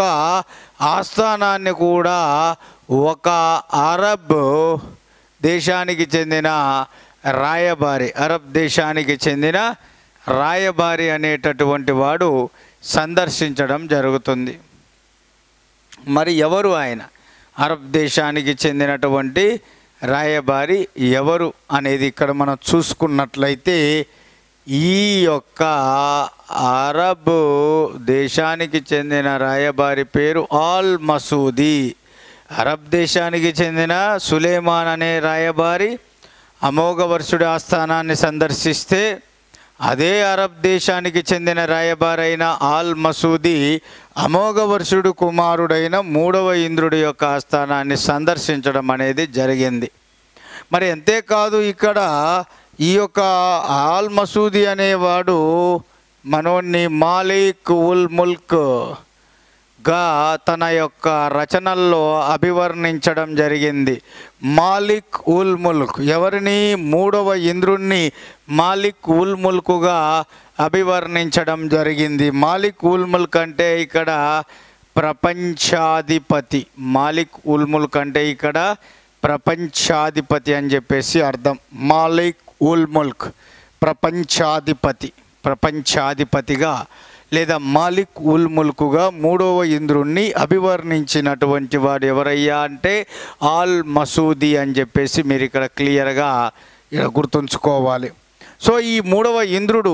ఆస్థానాన్ని కూడా ఒక అరబ్ దేశానికి చెందిన రాయబారి, అరబ్ దేశానికి చెందిన రాయబారి అనేటటువంటి వాడు సందర్శించడం జరుగుతుంది. మరి ఎవరు ఆయన? అరబ్ దేశానికి చెందినటువంటి రాయబారి ఎవరు అనేది ఇక్కడ మనం చూసుకున్నట్లయితే ఈ యొక్క అరబ్ దేశానికి చెందిన రాయబారి పేరు ఆల్ మసూది. అరబ్ దేశానికి చెందిన సులేమాన్ అనే రాయబారి అమోఘవర్షుడి ఆస్థానాన్ని సందర్శిస్తే అదే అరబ్ దేశానికి చెందిన రాయబారైన ఆల్ మసూది అమోఘవర్షుడు కుమారుడైన మూడవ ఇంద్రుడి యొక్క ఆస్థానాన్ని సందర్శించడం అనేది జరిగింది. మరి అంతేకాదు ఇక్కడ ఈ యొక్క ఆల్ మసూది అనేవాడు మనోన్ని మాలిక్ ఉల్ ముల్క్ గా తన యొక్క రచనల్లో అభివర్ణించడం జరిగింది. మాలిక్ ఉల్ ముల్క్ ఎవరిని? మూడవ ఇంద్రుణ్ణి మాలిక్ ఉల్ ముల్క్గా అభివర్ణించడం జరిగింది. మాలిక్ ఉల్ ముల్క్ అంటే ఇక్కడ ప్రపంచాధిపతి. మాలిక్ ఉల్ ముల్క్ అంటే ఇక్కడ ప్రపంచాధిపతి అని చెప్పేసి అర్థం. మాలిక్ ఉల్ ముల్క్ ప్రపంచాధిపతి, ప్రపంచాధిపతిగా లేదా మాలిక్ ఉల్ ముల్క్గా మూడవ ఇంద్రుణ్ణి అభివర్ణించినటువంటి వాడు ఎవరయ్యా అంటే ఆల్ మసూది అని చెప్పేసి మీరు ఇక్కడ క్లియర్గా ఇక్కడ గుర్తుంచుకోవాలి. సో ఈ మూడవ ఇంద్రుడు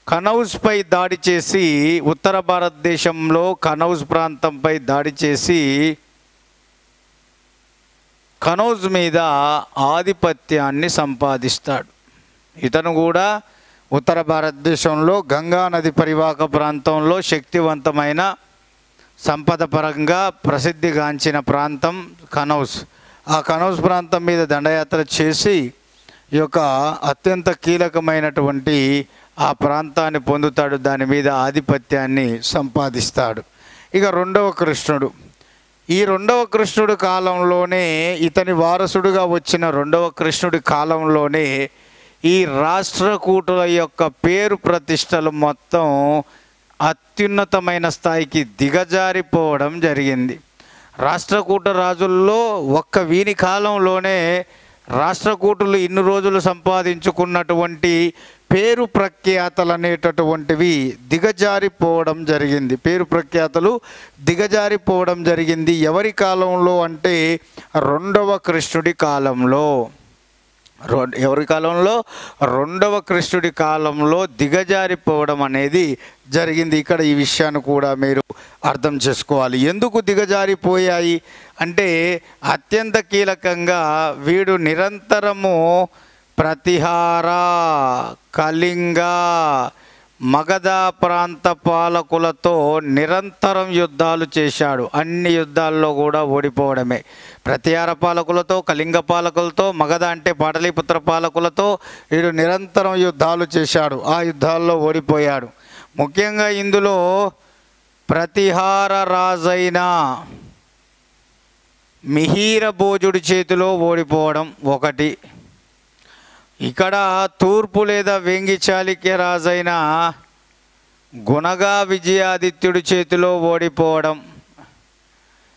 కనౌజ్పై దాడి చేసి, ఉత్తర భారతదేశంలో కనౌజ్ ప్రాంతంపై దాడి చేసి కనౌజ్ మీద ఆధిపత్యాన్ని సంపాదిస్తాడు. ఇతను కూడా ఉత్తర భారతదేశంలో గంగా నది పరివాహక ప్రాంతంలో శక్తివంతమైన సంపద పరంగా ప్రసిద్ధిగాంచిన ప్రాంతం కనౌజ్. ఆ కనౌజ్ ప్రాంతం మీద దండయాత్ర చేసి ఈ యొక్క అత్యంత కీలకమైనటువంటి ఆ ప్రాంతాన్ని పొందుతాడు, దాని మీద ఆధిపత్యాన్ని సంపాదిస్తాడు. ఇక రెండవ కృష్ణుడు. ఈ రెండవ కృష్ణుడి కాలంలోనే, ఇతని వారసుడుగా వచ్చిన రెండవ కృష్ణుడి కాలంలోనే ఈ రాష్ట్రకూటుల యొక్క పేరు ప్రతిష్టలు మొత్తం అత్యున్నతమైన స్థాయికి దిగజారిపోవడం జరిగింది. రాష్ట్రకూట రాజుల్లో ఒక్క వీని కాలంలోనే రాష్ట్రకూటులు ఇన్ని రోజులు సంపాదించుకున్నటువంటి పేరు ప్రఖ్యాతలు అనేటటువంటివి దిగజారిపోవడం జరిగింది. పేరు ప్రఖ్యాతలు దిగజారిపోవడం జరిగింది. ఎవరి కాలంలో అంటే రెండవ కృష్ణుడి కాలంలో. ఎవరి కాలంలో? రెండవ కృష్ణుడి కాలంలో దిగజారిపోవడం అనేది జరిగింది. ఇక్కడ ఈ విషయాన్ని కూడా మీరు అర్థం చేసుకోవాలి. ఎందుకు దిగజారిపోయాయి అంటే అత్యంత కీలకంగా వీడు నిరంతరము ప్రతిహార, కళింగ, మగధ ప్రాంత పాలకులతో నిరంతరం యుద్ధాలు చేశాడు. అన్ని యుద్ధాల్లో కూడా ఓడిపోవడమే. ప్రతిహార పాలకులతో, కళింగ పాలకులతో, మగధ అంటే పాటలీపుత్ర పాలకులతో వీడు నిరంతరం యుద్ధాలు చేశాడు. ఆ యుద్ధాల్లో ఓడిపోయాడు. ముఖ్యంగా ఇందులో ప్రతిహార రాజైన మిహిర భోజుడి చేతిలో ఓడిపోవడం ఒకటి. ఇక్కడ తూర్పు లేదా వేంగి చాళుక్య రాజైన గుణగా విజయాదిత్యుడి చేతిలో ఓడిపోవడం.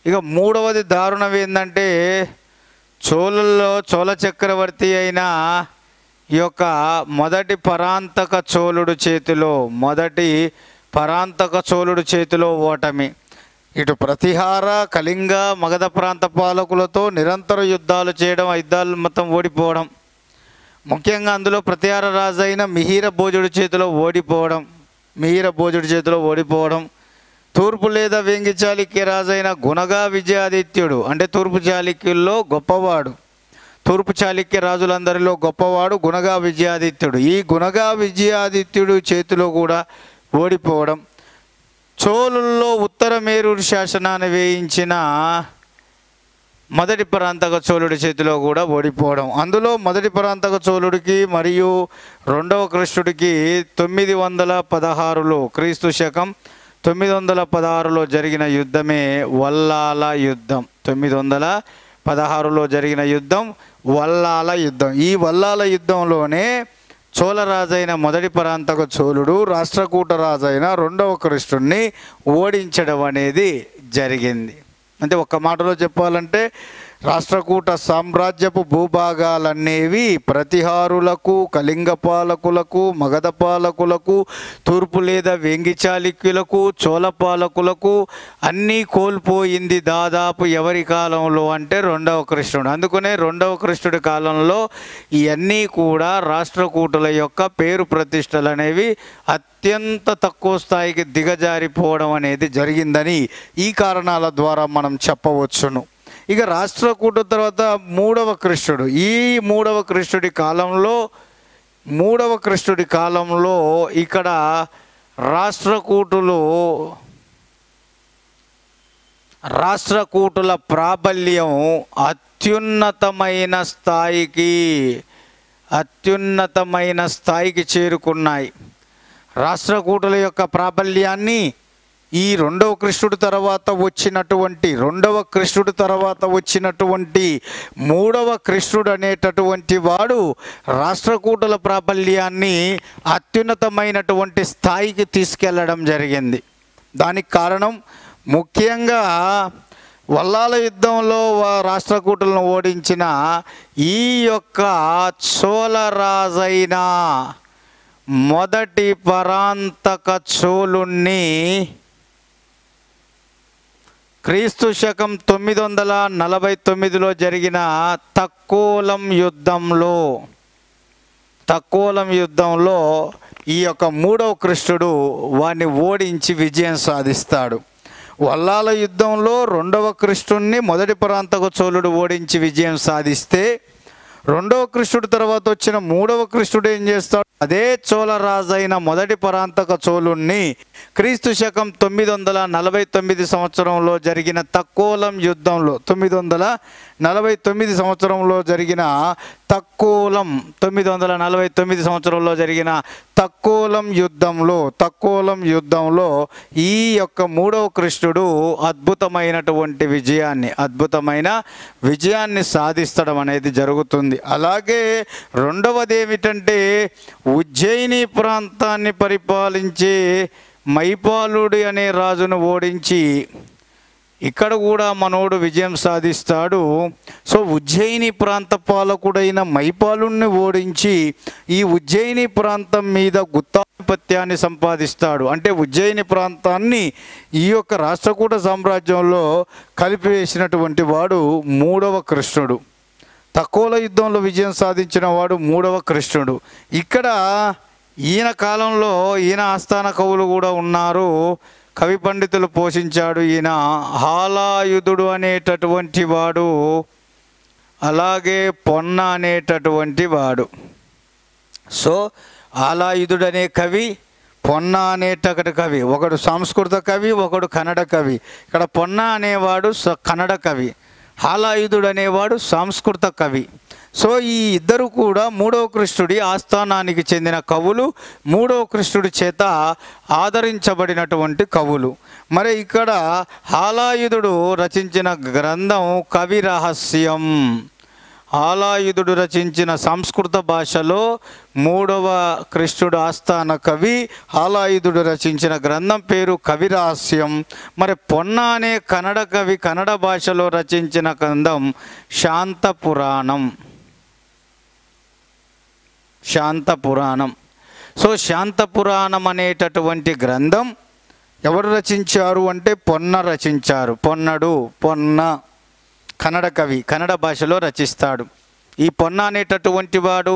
ఇక మూడవది దారుణం ఏంటంటే చోళ చక్రవర్తి అయిన ఈ యొక్క మొదటి పరాంతక చోళుడు చేతిలో ఓటమి. ఇటు ప్రతిహార, కళింగ, మగధ ప్రాంత పాలకులతో నిరంతర యుద్ధాలు చేయడం, యుద్ధాలు మొత్తం ఓడిపోవడం, ముఖ్యంగా అందులో ప్రతిహార రాజు అయిన మిహిర భోజుడి చేతిలో ఓడిపోవడం, తూర్పు లేదా వేంగి చాళుక్య రాజైన గుణగా విజయాదిత్యుడు, అంటే తూర్పు చాళుక్యుల్లో గొప్పవాడు, తూర్పు చాళుక్య రాజులందరిలో గొప్పవాడు గుణగా విజయాదిత్యుడు. ఈ గుణగా విజయాదిత్యుడు చేతిలో కూడా ఓడిపోవడం, చోళుల్లో ఉత్తర మేరూరు శాసనాన్ని వేయించిన మొదటి పరాంతక చోళుడి చేతిలో కూడా ఓడిపోవడం. అందులో మొదటి పరాంతక చోళుడికి మరియు రెండవ కృష్ణుడికి 916లో క్రీస్తు శకం 916లో జరిగిన యుద్ధమే వల్లాల యుద్ధం. 916లో జరిగిన యుద్ధం వల్లాల యుద్ధం. ఈ వల్లాల యుద్ధంలోనే చోళరాజైన మొదటి పరాంతక చోళుడు రాష్ట్రకూట రాజైన రెండవ కృష్ణుడిని ఓడించడం అనేది జరిగింది. అంటే ఒక్క మాటలో చెప్పాలంటే రాష్ట్రకూట సామ్రాజ్యపు భూభాగాలనేవి ప్రతిహారులకు, కళింగ పాలకులకు, మగధ పాలకులకు, తూర్పు లేదా వేంగి చాళుక్యులకు, చోళ పాలకులకు అన్నీ కోల్పోయింది దాదాపు ఎవరి కాలంలో అంటే రెండవ కృష్ణుడు. అందుకనే రెండవ కృష్ణుడి కాలంలో ఇవన్నీ కూడా రాష్ట్రకూటుల యొక్క పేరు ప్రతిష్టలు అనేవి అత్యంత తక్కువ స్థాయికి దిగజారిపోవడం అనేది జరిగిందని ఈ కారణాల ద్వారా మనం చెప్పవచ్చును. ఇక రాష్ట్రకూట తర్వాత మూడవ కృష్ణుడు. ఈ మూడవ కృష్ణుడి కాలంలో ఇక్కడ రాష్ట్రకూటుల ప్రాబల్యం అత్యున్నతమైన స్థాయికి చేరుకున్నాయి. రాష్ట్రకూటుల యొక్క ప్రాబల్యాన్ని ఈ రెండవ కృష్ణుడి తర్వాత వచ్చినటువంటి మూడవ కృష్ణుడు అనేటటువంటి వాడు రాష్ట్రకూటుల ప్రాబల్యాన్ని అత్యున్నతమైనటువంటి స్థాయికి తీసుకెళ్లడం జరిగింది. దానికి కారణం ముఖ్యంగా వల్లాల యుద్ధంలో రాష్ట్రకూటులను ఓడించిన ఈ యొక్క చోళరాజైన మొదటి పరాంతక చోళుణ్ణి క్రీస్తు శకం 949లో జరిగిన తక్కోలం యుద్ధంలో ఈ యొక్క మూడవ కృష్ణుడు వాడిని ఓడించి విజయం సాధిస్తాడు. వల్లాల యుద్ధంలో రెండవ కృష్ణుడిని మొదటి పరాంతక చోళుడు ఓడించి విజయం సాధిస్తే, రెండవ కృష్ణుడి తర్వాత వచ్చిన మూడవ కృష్ణుడు ఏం చేస్తాడు? అదే చోళరాజైన మొదటి పరాంతక చోళుణ్ణి క్రీస్తు శకం 949 సంవత్సరంలో జరిగిన తక్కోలం యుద్ధంలో 949 సంవత్సరంలో జరిగిన తక్కోలం యుద్ధంలో ఈ యొక్క మూడవ కృష్ణుడు అద్భుతమైన విజయాన్ని సాధిస్తడం అనేది జరుగుతుంది. అలాగే రెండవది ఏమిటంటే ఉజ్జయిని ప్రాంతాన్ని పరిపాలించే మైపాలుడి అనే రాజును ఓడించి ఇక్కడ కూడా మనోడు విజయం సాధిస్తాడు. సో ఉజ్జయిని ప్రాంత పాలకుడైన మైపాలుడిని ఓడించి ఈ ఉజ్జయిని ప్రాంతం మీద గుత్తాధిపత్యాన్ని సంపాదిస్తాడు. అంటే ఉజ్జయిని ప్రాంతాన్ని ఈ యొక్క రాష్ట్రకూట సామ్రాజ్యంలో కలిపివేసినటువంటి వాడు మూడవ కృష్ణుడు. తక్కోల యుద్ధంలో విజయం సాధించిన వాడు మూడవ కృష్ణుడు. ఇక్కడ ఈయన కాలంలో ఈయన ఆస్థాన కవులు కూడా ఉన్నారు, కవి పండితులు పోషించాడు. ఈయన హాలాయుధుడు అనేటటువంటి వాడు, అలాగే పొన్న అనేటటువంటి వాడు. సో హాలాయుధుడు అనే కవి, పొన్న అనేటటువంటి కవి, ఒకడు సంస్కృత కవి, ఒకడు కన్నడ కవి. ఇక్కడ పొన్న అనేవాడు కన్నడ కవి, హాలాయుధుడు అనేవాడు సంస్కృత కవి. సో ఈ ఇద్దరు కూడా మూడవ కృష్ణుడి ఆస్థానానికి చెందిన కవులు, మూడవ కృష్ణుడి చేత ఆదరించబడినటువంటి కవులు. మరి ఇక్కడ హాలాయుధుడు రచించిన గ్రంథం కవి రహస్యం. ఆలాయుధుడు రచించిన సంస్కృత భాషలో 3వ కృష్ణుడు ఆస్థాన కవి ఆలాయుధుడు రచించిన గ్రంథం పేరు కవిరహస్యం. మరి పొన్న అనే కన్నడ కవి కన్నడ భాషలో రచించిన గ్రంథం శాంతపురాణం. శాంతపురాణం. సో శాంతపురాణం అనేటటువంటి గ్రంథం ఎవరు రచించారు అంటే పొన్న రచించారు. పొన్న కన్నడ కవి కన్నడ భాషలో రచిస్తాడు. ఈ పొన్న అనేటటువంటి వాడు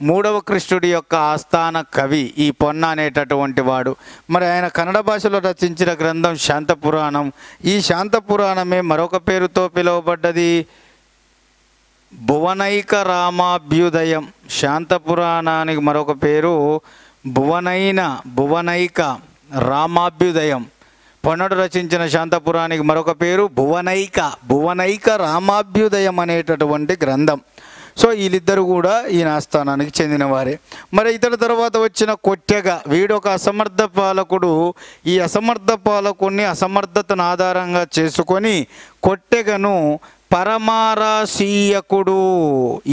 3వ కృష్ణుడి యొక్క ఆస్థాన కవి. ఈ పొన్న అనేటటువంటి వాడు మరి ఆయన కన్నడ భాషలో రచించిన గ్రంథం శాంతపురాణం. ఈ శాంతపురాణమే మరొక పేరుతో పిలువబడ్డది భువనైక రామాభ్యుదయం. శాంతపురాణానికి మరొక పేరు భువనైక రామాభ్యుదయం. పొన్నడు రచించిన శాంతపురాణానికి మరొక పేరు భువనైక రామాభ్యుదయం అనేటటువంటి గ్రంథం. సో వీళ్ళిద్దరు కూడా ఈ ఆస్థానానికి చెందినవారే. మరి ఇతడి తర్వాత వచ్చిన కొట్టెగ, వీడొక అసమర్థ పాలకుడు. ఈ అసమర్థ పాలకుడిని అసమర్థతను ఆధారంగా చేసుకొని కొట్టెగను పరమారాశీయకుడు.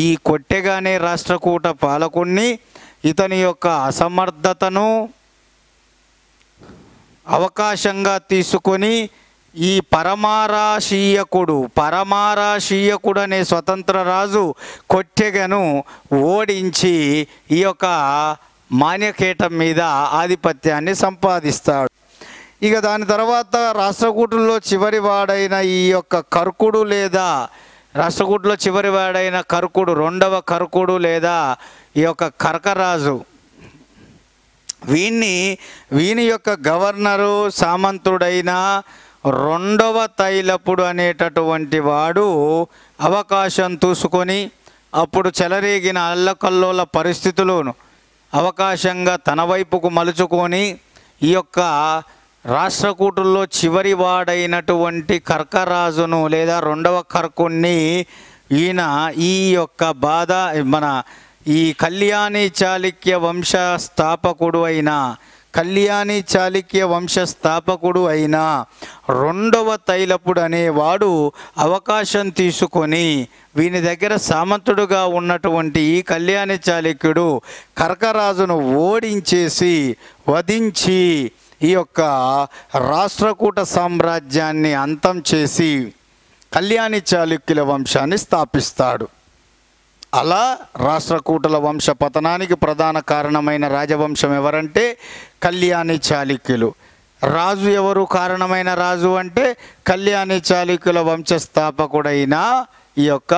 ఈ కొట్టెగ అనే రాష్ట్రకూట పాలకుడిని ఇతని యొక్క అసమర్థతను అవకాశంగా తీసుకొని ఈ పరమారాశీయకుడు అనే స్వతంత్ర రాజు కొట్టెగను ఓడించి ఈ యొక్క మాన్యకేటం మీద ఆధిపత్యాన్ని సంపాదిస్తాడు. ఇక దాని తర్వాత రాష్ట్రకూటుల్లో చివరి వాడైన ఈ యొక్క కర్కుడు లేదా రాష్ట్రకూటులో చివరి వాడైన కర్కుడు, 2వ కర్కుడు లేదా ఈ యొక్క కర్కరాజు, వీని యొక్క గవర్నరు సామంతుడైన 2వ తైలపుడు అనేటటువంటి వాడు అవకాశం చూసుకొని అప్పుడు చెలరేగిన అల్లకల్లోల పరిస్థితులను అవకాశంగా తన వైపుకు మలుచుకొని ఈ యొక్క రాష్ట్రకూటుల్లో చివరి వాడైనటువంటి కర్కరాజును లేదా 2వ కర్కుణ్ణి ఈయన ఈ యొక్క ఈ కళ్యాణి చాళుక్య వంశస్థాపకుడు అయిన 2వ తైలపుడు అనేవాడు అవకాశం తీసుకొని వీని దగ్గర సామంతుడుగా ఉన్నటువంటి ఈ కళ్యాణి చాళుక్యుడు కర్కరాజును వధించి ఈ యొక్క రాష్ట్రకూట సామ్రాజ్యాన్ని అంతం చేసి కళ్యాణి చాళుక్యుల వంశాన్ని స్థాపిస్తాడు. అలా రాష్ట్రకూటుల వంశ పతనానికి ప్రధాన కారణమైన రాజవంశం ఎవరంటే కళ్యాణి చాళుక్యులు. రాజు ఎవరు? కారణమైన రాజు అంటే కళ్యాణి చాళుక్యుల వంశస్థాపకుడైన ఈ యొక్క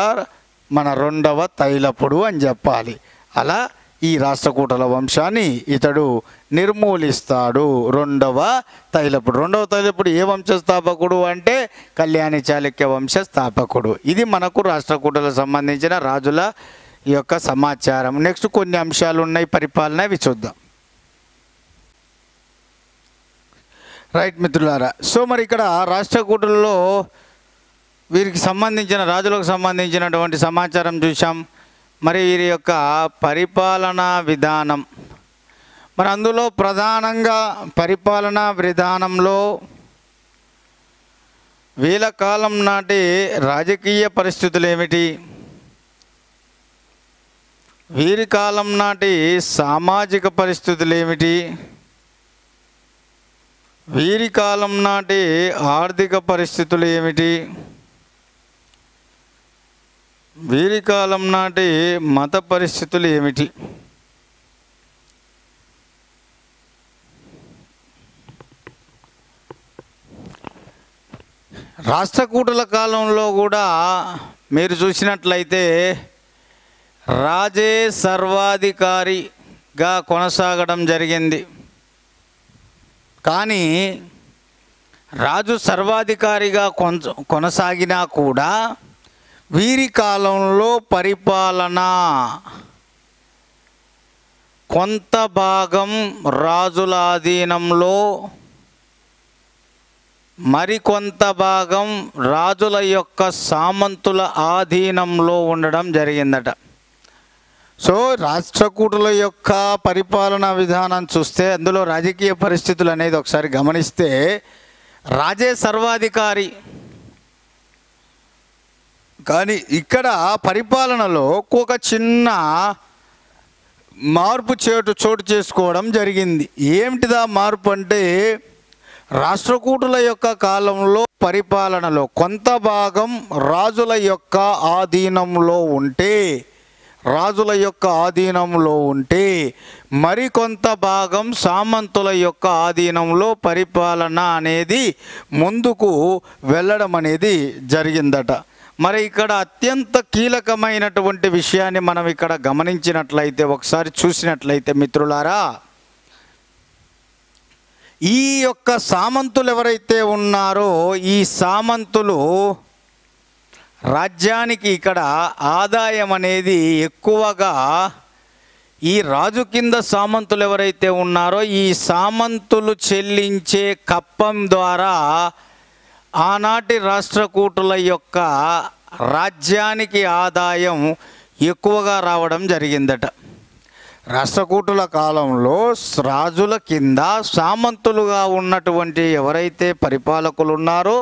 మన 2వ తైలపుడు అని చెప్పాలి. అలా ఈ రాష్ట్రకూటుల వంశాన్ని ఇతడు నిర్మూలిస్తాడు. 2వ తైలపుడు ఏ వంశస్థాపకుడు అంటే కళ్యాణి చాళుక్య వంశస్థాపకుడు. ఇది మనకు రాష్ట్రకూటులకు సంబంధించిన రాజుల యొక్క సమాచారం. నెక్స్ట్ కొన్ని అంశాలు ఉన్నాయి పరిపాలన, అవి చూద్దాం. రైట్ మిత్రులారా, సో మరి ఇక్కడ రాష్ట్రకూటుల్లో వీరికి సంబంధించిన రాజులకు సంబంధించినటువంటి సమాచారం చూసాం. మరి వీరి యొక్క పరిపాలనా విధానం, మరి అందులో ప్రధానంగా పరిపాలనా విధానంలో వీళ్ళ కాలం నాటి రాజకీయ పరిస్థితులు ఏమిటి, వీరి కాలం నాటి సామాజిక పరిస్థితులు ఏమిటి, వీరి కాలం నాటి ఆర్థిక పరిస్థితులు ఏమిటి, వీరి కాలం నాటి మత పరిస్థితులు ఏమిటి, రాష్ట్రకూటుల కాలంలో కూడా మీరు చూసినట్లయితే రాజే సర్వాధికారిగా కొనసాగడం జరిగింది. కానీ రాజు సర్వాధికారిగా కొనసాగినా కూడా వీరి కాలంలో పరిపాలన కొంత భాగం రాజుల ఆధీనంలో, మరికొంత భాగం రాజుల యొక్క సామంతుల ఆధీనంలో ఉండడం జరిగిందట. సో రాష్ట్రకూటుల యొక్క పరిపాలనా విధానం చూస్తే అందులో రాజకీయ పరిస్థితులు అనేది ఒకసారి గమనిస్తే రాజే సర్వాధికారి, కానీ ఇక్కడ పరిపాలనలో ఒక చిన్న మార్పు చోటు చేసుకోవడం జరిగింది. ఏమిటిదా మార్పు అంటే, రాష్ట్రకూటుల యొక్క కాలంలో పరిపాలనలో కొంత భాగం రాజుల యొక్క ఆధీనంలో ఉంటే మరికొంత భాగం సామంతుల యొక్క ఆధీనంలో పరిపాలన అనేది ముందుకు వెళ్ళడం అనేది జరిగిందట. మరి ఇక్కడ అత్యంత కీలకమైనటువంటి విషయాన్ని మనం ఇక్కడ గమనించినట్లయితే, ఒకసారి చూసినట్లయితే మిత్రులారా, ఈ యొక్క సామంతులు ఎవరైతే ఉన్నారో ఈ సామంతులు రాజ్యానికి ఇక్కడ ఆదాయం అనేది ఎక్కువగా ఈ రాజు కింద సామంతులు ఎవరైతే ఉన్నారో ఈ సామంతులు చెల్లించే కప్పం ద్వారా ఆనాటి రాష్ట్రకూటుల యొక్క రాజ్యానికి ఆదాయం ఎక్కువగా రావడం జరిగిందట. రాష్ట్రకూటుల కాలంలో రాజుల కింద సామంతులుగా ఉన్నటువంటి ఎవరైతే పరిపాలకులు ఉన్నారో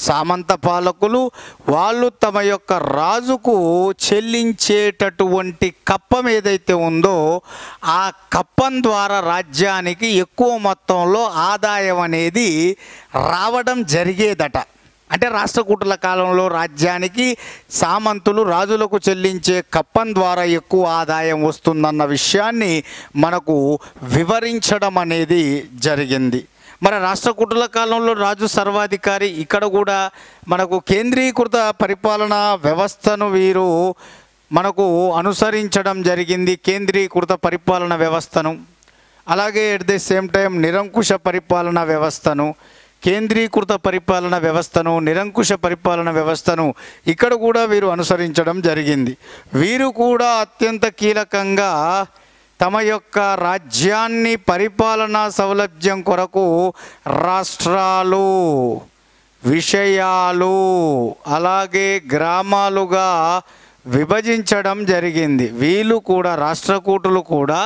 సామంత పాలకులు, వాళ్ళు తమ యొక్క రాజుకు చెల్లించేటటువంటి కప్పం ఏదైతే ఉందో ఆ కప్పం ద్వారా రాజ్యానికి ఎక్కువ మొత్తంలో ఆదాయం అనేది రావడం జరిగేదట. అంటే రాష్ట్రకూటుల కాలంలో రాజ్యానికి సామంతులు రాజులకు చెల్లించే కప్పం ద్వారా ఎక్కువ ఆదాయం వస్తుందన్న విషయాన్ని మనకు వివరించడం అనేది జరిగింది. మరి రాష్ట్రకూటుల కాలంలో రాజు సర్వాధికారి, ఇక్కడ కూడా మనకు కేంద్రీకృత పరిపాలనా వ్యవస్థను వీరు మనకు అనుసరించడం జరిగింది, కేంద్రీకృత పరిపాలన వ్యవస్థను. అలాగే ఎట్ ది సేమ్ టైం నిరంకుశ పరిపాలన వ్యవస్థను, కేంద్రీకృత పరిపాలన వ్యవస్థను, నిరంకుశ పరిపాలన వ్యవస్థను ఇక్కడ కూడా వీరు అనుసరించడం జరిగింది. వీరు కూడా అత్యంత కీలకంగా తమ యొక్క రాజ్యాన్ని పరిపాలనా సౌలభ్యం కొరకు రాష్ట్రాలు, విషయాలు, అలాగే గ్రామాలుగా విభజించడం జరిగింది. వీళ్ళు కూడా రాష్ట్రకూటులు కూడా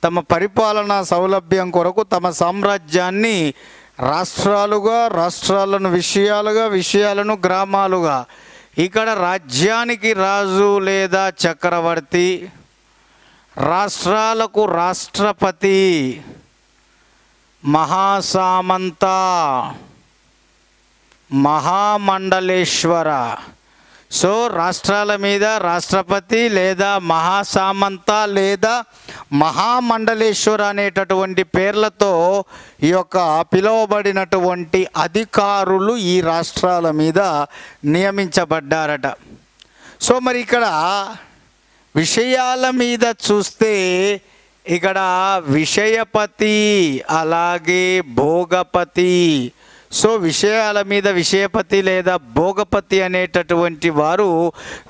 తమ పరిపాలనా సౌలభ్యం కొరకు తమ సామ్రాజ్యాన్ని రాష్ట్రాలుగా, రాష్ట్రాలను విషయాలుగా, విషయాలను గ్రామాలుగా, ఇక్కడ రాజ్యానికి రాజు లేదా చక్రవర్తి, రాష్ట్రాలకు రాష్ట్రపతి, మహాసామంత, మహామండలేశ్వర. సో రాష్ట్రాల మీద రాష్ట్రపతి లేదా మహాసామంత లేదా మహామండలేశ్వర అనేటటువంటి పేర్లతో ఈ యొక్క పిలువబడినటువంటి అధికారులు ఈ రాష్ట్రాల మీద నియమించబడ్డారట. సో మరి ఇక్కడ విషయాల మీద చూస్తే ఇక్కడ విషయపతి అలాగే భోగపతి. సో విషయాల మీద విషయపతి లేదా భోగపతి అనేటటువంటి వారు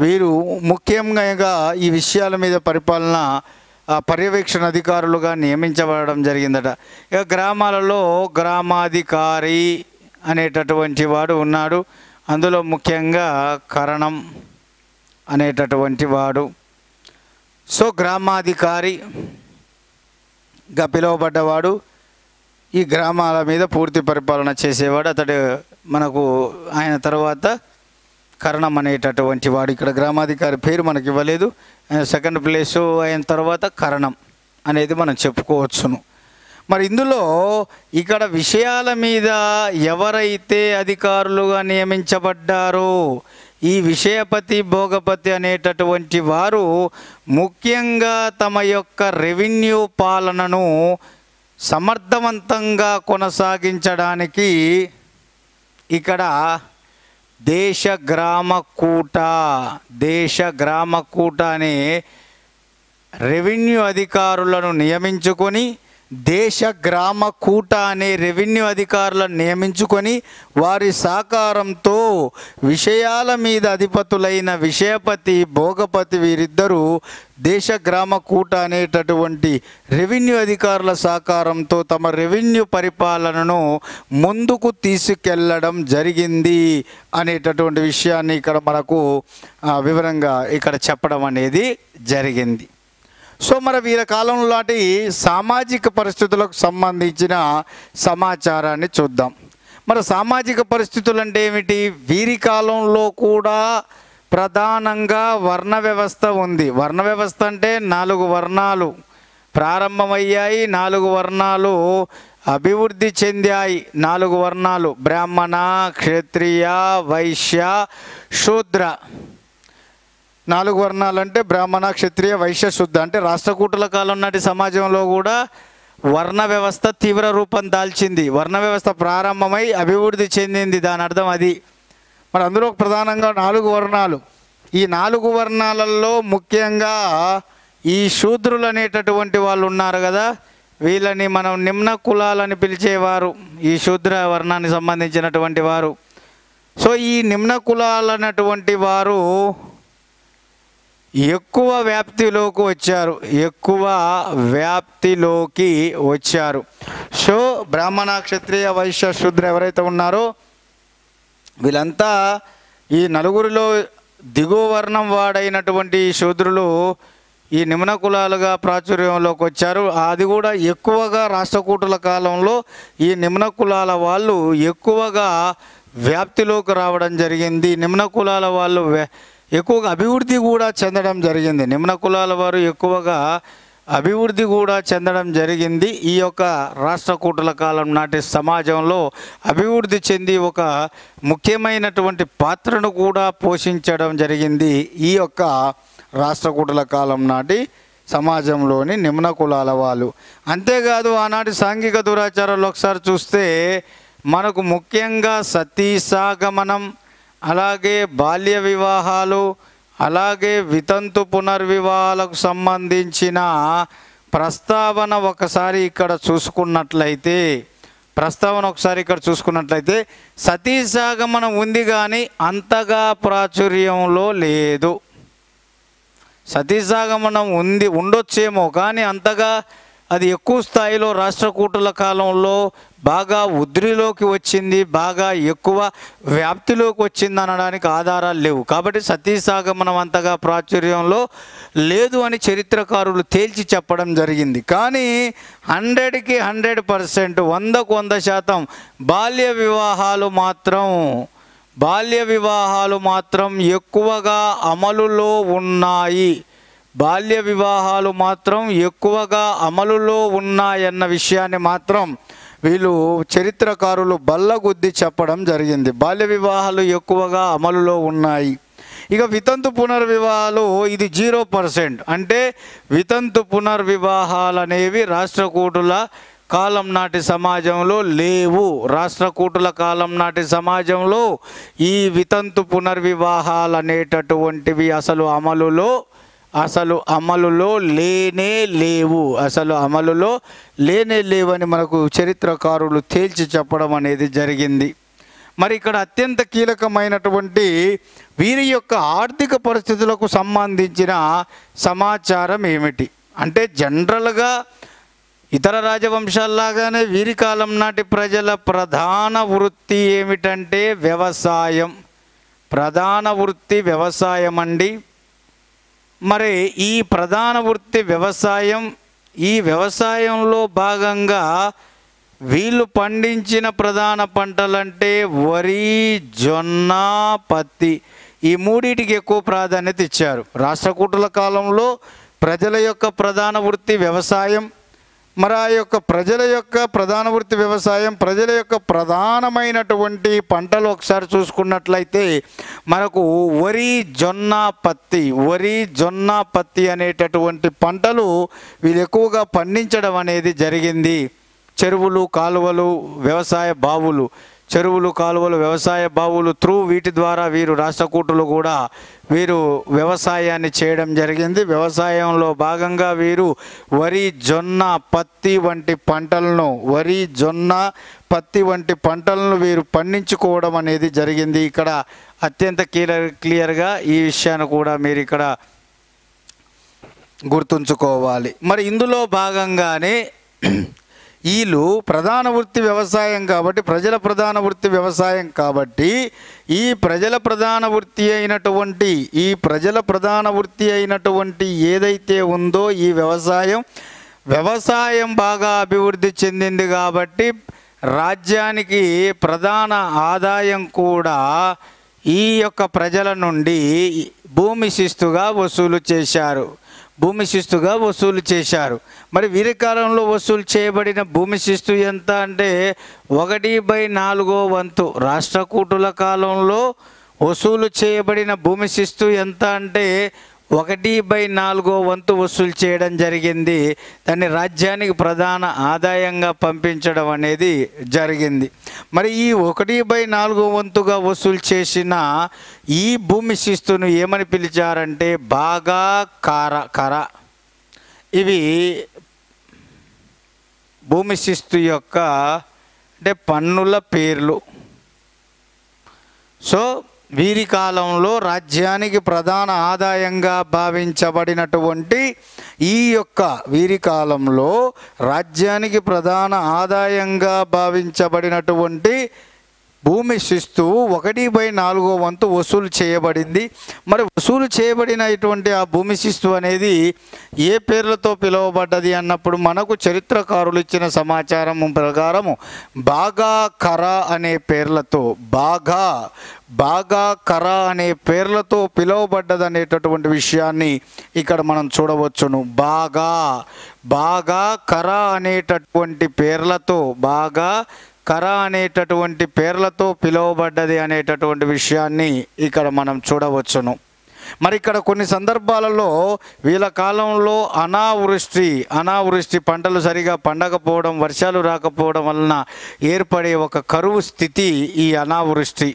వీరు ముఖ్యంగా ఈ విషయాల మీద పరిపాలన పర్యవేక్షణ అధికారులుగా నియమించబడడం జరిగిందట. ఇక గ్రామాలలో గ్రామాధికారి అనేటటువంటి వాడు ఉన్నాడు. అందులో ముఖ్యంగా కరణం అనేటటువంటి వాడు. సో గ్రామాధికారిగా పిలువబడ్డవాడు ఈ గ్రామాల మీద పూర్తి పరిపాలన చేసేవాడు. అతడు మనకు ఆయన తర్వాత కరణం అనేటటువంటి వాడు. ఇక్కడ గ్రామాధికారి పేరు మనకి ఇవ్వలేదు, సెకండ్ ప్లేసు అయిన తర్వాత కరణం అనేది మనం చెప్పుకోవచ్చును. మరి ఇందులో ఇక్కడ విషయాల మీద ఎవరైతే అధికారులుగా నియమించబడ్డారో ఈ విషయపతి భోగపతి అనేటటువంటి వారు ముఖ్యంగా తమ యొక్క రెవెన్యూ పాలనను సమర్థవంతంగా కొనసాగించడానికి ఇక్కడ దేశ గ్రామ కూట అనే రెవెన్యూ అధికారులను నియమించుకొని దేశ గ్రామ కూట అనే రెవెన్యూ అధికారులను నియమించుకొని వారి సహకారంతో విషయాల మీద అధిపతులైన విషయపతి భోగపతి వీరిద్దరూ దేశ గ్రామ కూట అనేటటువంటి రెవెన్యూ అధికారుల సహకారంతో తమ రెవెన్యూ పరిపాలనను ముందుకు తీసుకెళ్ళడం జరిగింది అనేటటువంటి విషయాన్ని ఇక్కడ మనకు వివరంగా ఇక్కడ చెప్పడం అనేది జరిగింది. సో మరి వీరి కాలంలో లాంటి సామాజిక పరిస్థితులకు సంబంధించిన సమాచారాన్ని చూద్దాం. మరి సామాజిక పరిస్థితులు అంటే ఏమిటి? వీరి కాలంలో కూడా ప్రధానంగా వర్ణ వ్యవస్థ ఉంది. వర్ణ వ్యవస్థ అంటే 4 వర్ణాలు ప్రారంభమయ్యాయి, 4 వర్ణాలు అభివృద్ధి చెందాయి. 4 వర్ణాలు బ్రాహ్మణ, క్షత్రియ, వైశ్య, శూద్ర. 4 వర్ణాలు అంటే బ్రాహ్మణ, క్షత్రియ, వైశ్య, శూద్ర. అంటే రాష్ట్రకూటుల కాలం నాటి సమాజంలో కూడా వర్ణ వ్యవస్థ తీవ్ర రూపం దాల్చింది. వర్ణ వ్యవస్థ ప్రారంభమై అభివృద్ధి చెందింది, దాని అర్థం అది. మరి అందులో ప్రధానంగా 4 వర్ణాలు. ఈ 4 వర్ణాలలో ముఖ్యంగా ఈ శూద్రులు అనేటటువంటి వాళ్ళు ఉన్నారు కదా, వీళ్ళని మనం నిమ్న కులాలని పిలిచేవారు, ఈ శూద్ర వర్ణానికి సంబంధించినటువంటి వారు. సో ఈ నిమ్న కులాలు అన్నటువంటి వారు ఎక్కువ వ్యాప్తిలోకి వచ్చారు. సో బ్రాహ్మణ, క్షత్రియ, వైశ్య, శూద్ర ఎవరైతే ఉన్నారో వీళ్ళంతా ఈ 4గురిలో దిగువ వర్ణం వాడైనటువంటి శూద్రులు ఈ నిమ్న కులాలుగా ప్రాచుర్యంలోకి వచ్చారు. అది కూడా ఎక్కువగా రాష్ట్రకూటుల కాలంలో ఈ నిమ్న కులాల వాళ్ళు ఎక్కువగా వ్యాప్తిలోకి రావడం జరిగింది. నిమ్న కులాల వాళ్ళు ఎక్కువగా అభివృద్ధి కూడా చెందడం జరిగింది. నిమ్న కులాల వారు ఎక్కువగా అభివృద్ధి కూడా చెందడం జరిగింది. ఈ యొక్క రాష్ట్రకూటుల కాలం నాటి సమాజంలో అభివృద్ధి చెంది ఒక ముఖ్యమైనటువంటి పాత్రను కూడా పోషించడం జరిగింది ఈ యొక్క రాష్ట్రకూటుల కాలం నాటి సమాజంలోని నిమ్న కులాల వాళ్ళు. అంతేకాదు ఆనాటి సాంఘిక దురాచారాలు ఒకసారి చూస్తే మనకు ముఖ్యంగా సతీసాగమనం, అలాగే బాల్య వివాహాలు, అలాగే వితంతు పునర్వివాహాలకు సంబంధించిన ప్రస్తావన ఒకసారి ఇక్కడ చూసుకున్నట్లయితే సతీసాగమనం ఉంది కానీ అంతగా ప్రాచుర్యంలో లేదు. సతీసాగమనం ఉండొచ్చేమో కానీ అంతగా అది ఎక్కువ స్థాయిలో రాష్ట్రకూటుల కాలంలో బాగా ఉద్రిలోకి వచ్చింది, బాగా ఎక్కువ వ్యాప్తిలోకి వచ్చింది అనడానికి ఆధారాలు లేవు. కాబట్టి సతీసాగమనం అంతగా ప్రాచుర్యంలో లేదు అని చరిత్రకారులు తేల్చి చెప్పడం జరిగింది. కానీ 100కి 100%, 100కు 100% బాల్య వివాహాలు మాత్రం ఎక్కువగా అమలులో ఉన్నాయి. బాల్య వివాహాలు మాత్రం ఎక్కువగా అమలులో ఉన్నాయన్న విషయాన్ని మాత్రం వీళ్ళు చరిత్రకారులు బల్లగుద్ది చెప్పడం జరిగింది. బాల్య వివాహాలు ఎక్కువగా అమలులో ఉన్నాయి. ఇక వితంతు పునర్వివాహాలు ఇది 0%. అంటే వితంతు పునర్వివాహాలు అనేవి రాష్ట్రకూటుల కాలం నాటి సమాజంలో లేవు. రాష్ట్రకూటుల కాలం నాటి సమాజంలో ఈ వితంతు పునర్వివాహాలు అనేటటువంటివి అసలు అమలులో లేనే లేవని మనకు చరిత్రకారులు తేల్చి చెప్పడం అనేది జరిగింది. మరి ఇక్కడ అత్యంత కీలకమైనటువంటి వీరి యొక్క ఆర్థిక పరిస్థితులకు సంబంధించిన సమాచారం ఏమిటి అంటే, జనరల్గా ఇతర రాజవంశాల్లాగానే వీరి కాలం నాటి ప్రజల ప్రధాన వృత్తి ఏమిటంటే వ్యవసాయం. ప్రధాన వృత్తి వ్యవసాయం అండి. మరి ఈ ప్రధాన వృత్తి వ్యవసాయం, ఈ వ్యవసాయంలో భాగంగా వీళ్ళు పండించిన ప్రధాన పంటలంటే వరి, జొన్న, పత్తి. ఈ మూడింటికి ఎక్కువ ప్రాధాన్యత ఇచ్చారు. రాష్ట్రకూటుల కాలంలో ప్రజల యొక్క ప్రధాన వృత్తి వ్యవసాయం. మరి ఆ యొక్క ప్రజల యొక్క ప్రధాన వృత్తి వ్యవసాయం, ప్రజల యొక్క ప్రధానమైనటువంటి పంటలు ఒకసారి చూసుకున్నట్లయితే మనకు వరి, జొన్న, పత్తి అనేటటువంటి పంటలు వీళ్ళు ఎక్కువగా పండించడం అనేది జరిగింది. చెరువులు, కాలువలు, వ్యవసాయ బావులు త్రూ వీటి ద్వారా వీరు రాష్ట్రకూటులు కూడా వీరు వ్యవసాయాన్ని చేయడం జరిగింది. వ్యవసాయంలో భాగంగా వీరు వరి, జొన్న, పత్తి వంటి పంటలను వీరు పండించుకోవడం అనేది జరిగింది. ఇక్కడ అత్యంత క్లియర్గా ఈ విషయాన్ని కూడా మీరు ఇక్కడ గుర్తుంచుకోవాలి. మరి ఇందులో భాగంగానే వీళ్ళు ప్రధాన వృత్తి వ్యవసాయం కాబట్టి, ప్రజల ప్రధాన వృత్తి వ్యవసాయం కాబట్టి ఈ ప్రజల ప్రధాన వృత్తి అయినటువంటి ఏదైతే ఉందో ఈ వ్యవసాయం బాగా అభివృద్ధి చెందింది కాబట్టి రాజ్యానికి ప్రధాన ఆదాయం కూడా ఈ యొక్క ప్రజల నుండి భూమి శిస్తుగా వసూలు చేశారు. భూమి శిస్తుగా వసూలు చేశారు. మరి వీరి కాలంలో వసూలు చేయబడిన భూమి శిస్తు ఎంత అంటే 1/4 వంతు. రాష్ట్రకూటుల కాలంలో వసూలు చేయబడిన భూమి శిస్తు ఎంత అంటే 1/4 వంతు వసూలు చేయడం జరిగింది. దాన్ని రాజ్యానికి ప్రధాన ఆదాయంగా పంపించడం అనేది జరిగింది. మరి ఈ 1/4 వంతుగా వసూలు చేసిన ఈ భూమి శిస్తును ఏమని పిలిచారంటే బాగా కర. ఇవి భూమి శిస్తు యొక్క అంటే పన్నుల పేర్లు. సో వీరి కాలంలో రాజ్యానికి ప్రధాన ఆదాయంగా భావించబడినటువంటి ఈ యొక్క వీరి కాలంలో రాజ్యానికి ప్రధాన ఆదాయంగా భావించబడినటువంటి భూమి శిస్తు 1/4 వంతు వసూలు చేయబడింది. మరి వసూలు చేయబడినటువంటి ఆ భూమి శిస్తు అనేది ఏ పేర్లతో పిలువబడ్డది అన్నప్పుడు మనకు చరిత్రకారులు ఇచ్చిన సమాచారం ప్రకారము బాగా కర అనే పేర్లతో బాగా కర అనే పేర్లతో పిలువబడ్డది అనేటటువంటి విషయాన్ని ఇక్కడ మనం చూడవచ్చును. బాగా కర అనేటటువంటి పేర్లతో కర అనేటటువంటి పేర్లతో పిలువబడ్డది అనేటటువంటి విషయాన్ని ఇక్కడ మనం చూడవచ్చును. మరి ఇక్కడ కొన్ని సందర్భాలలో వీళ్ళ కాలంలో అనావృష్టి పంటలు సరిగా పండకపోవడం, వర్షాలు రాకపోవడం వలన ఏర్పడే ఒక కరువు స్థితి ఈ అనావృష్టి.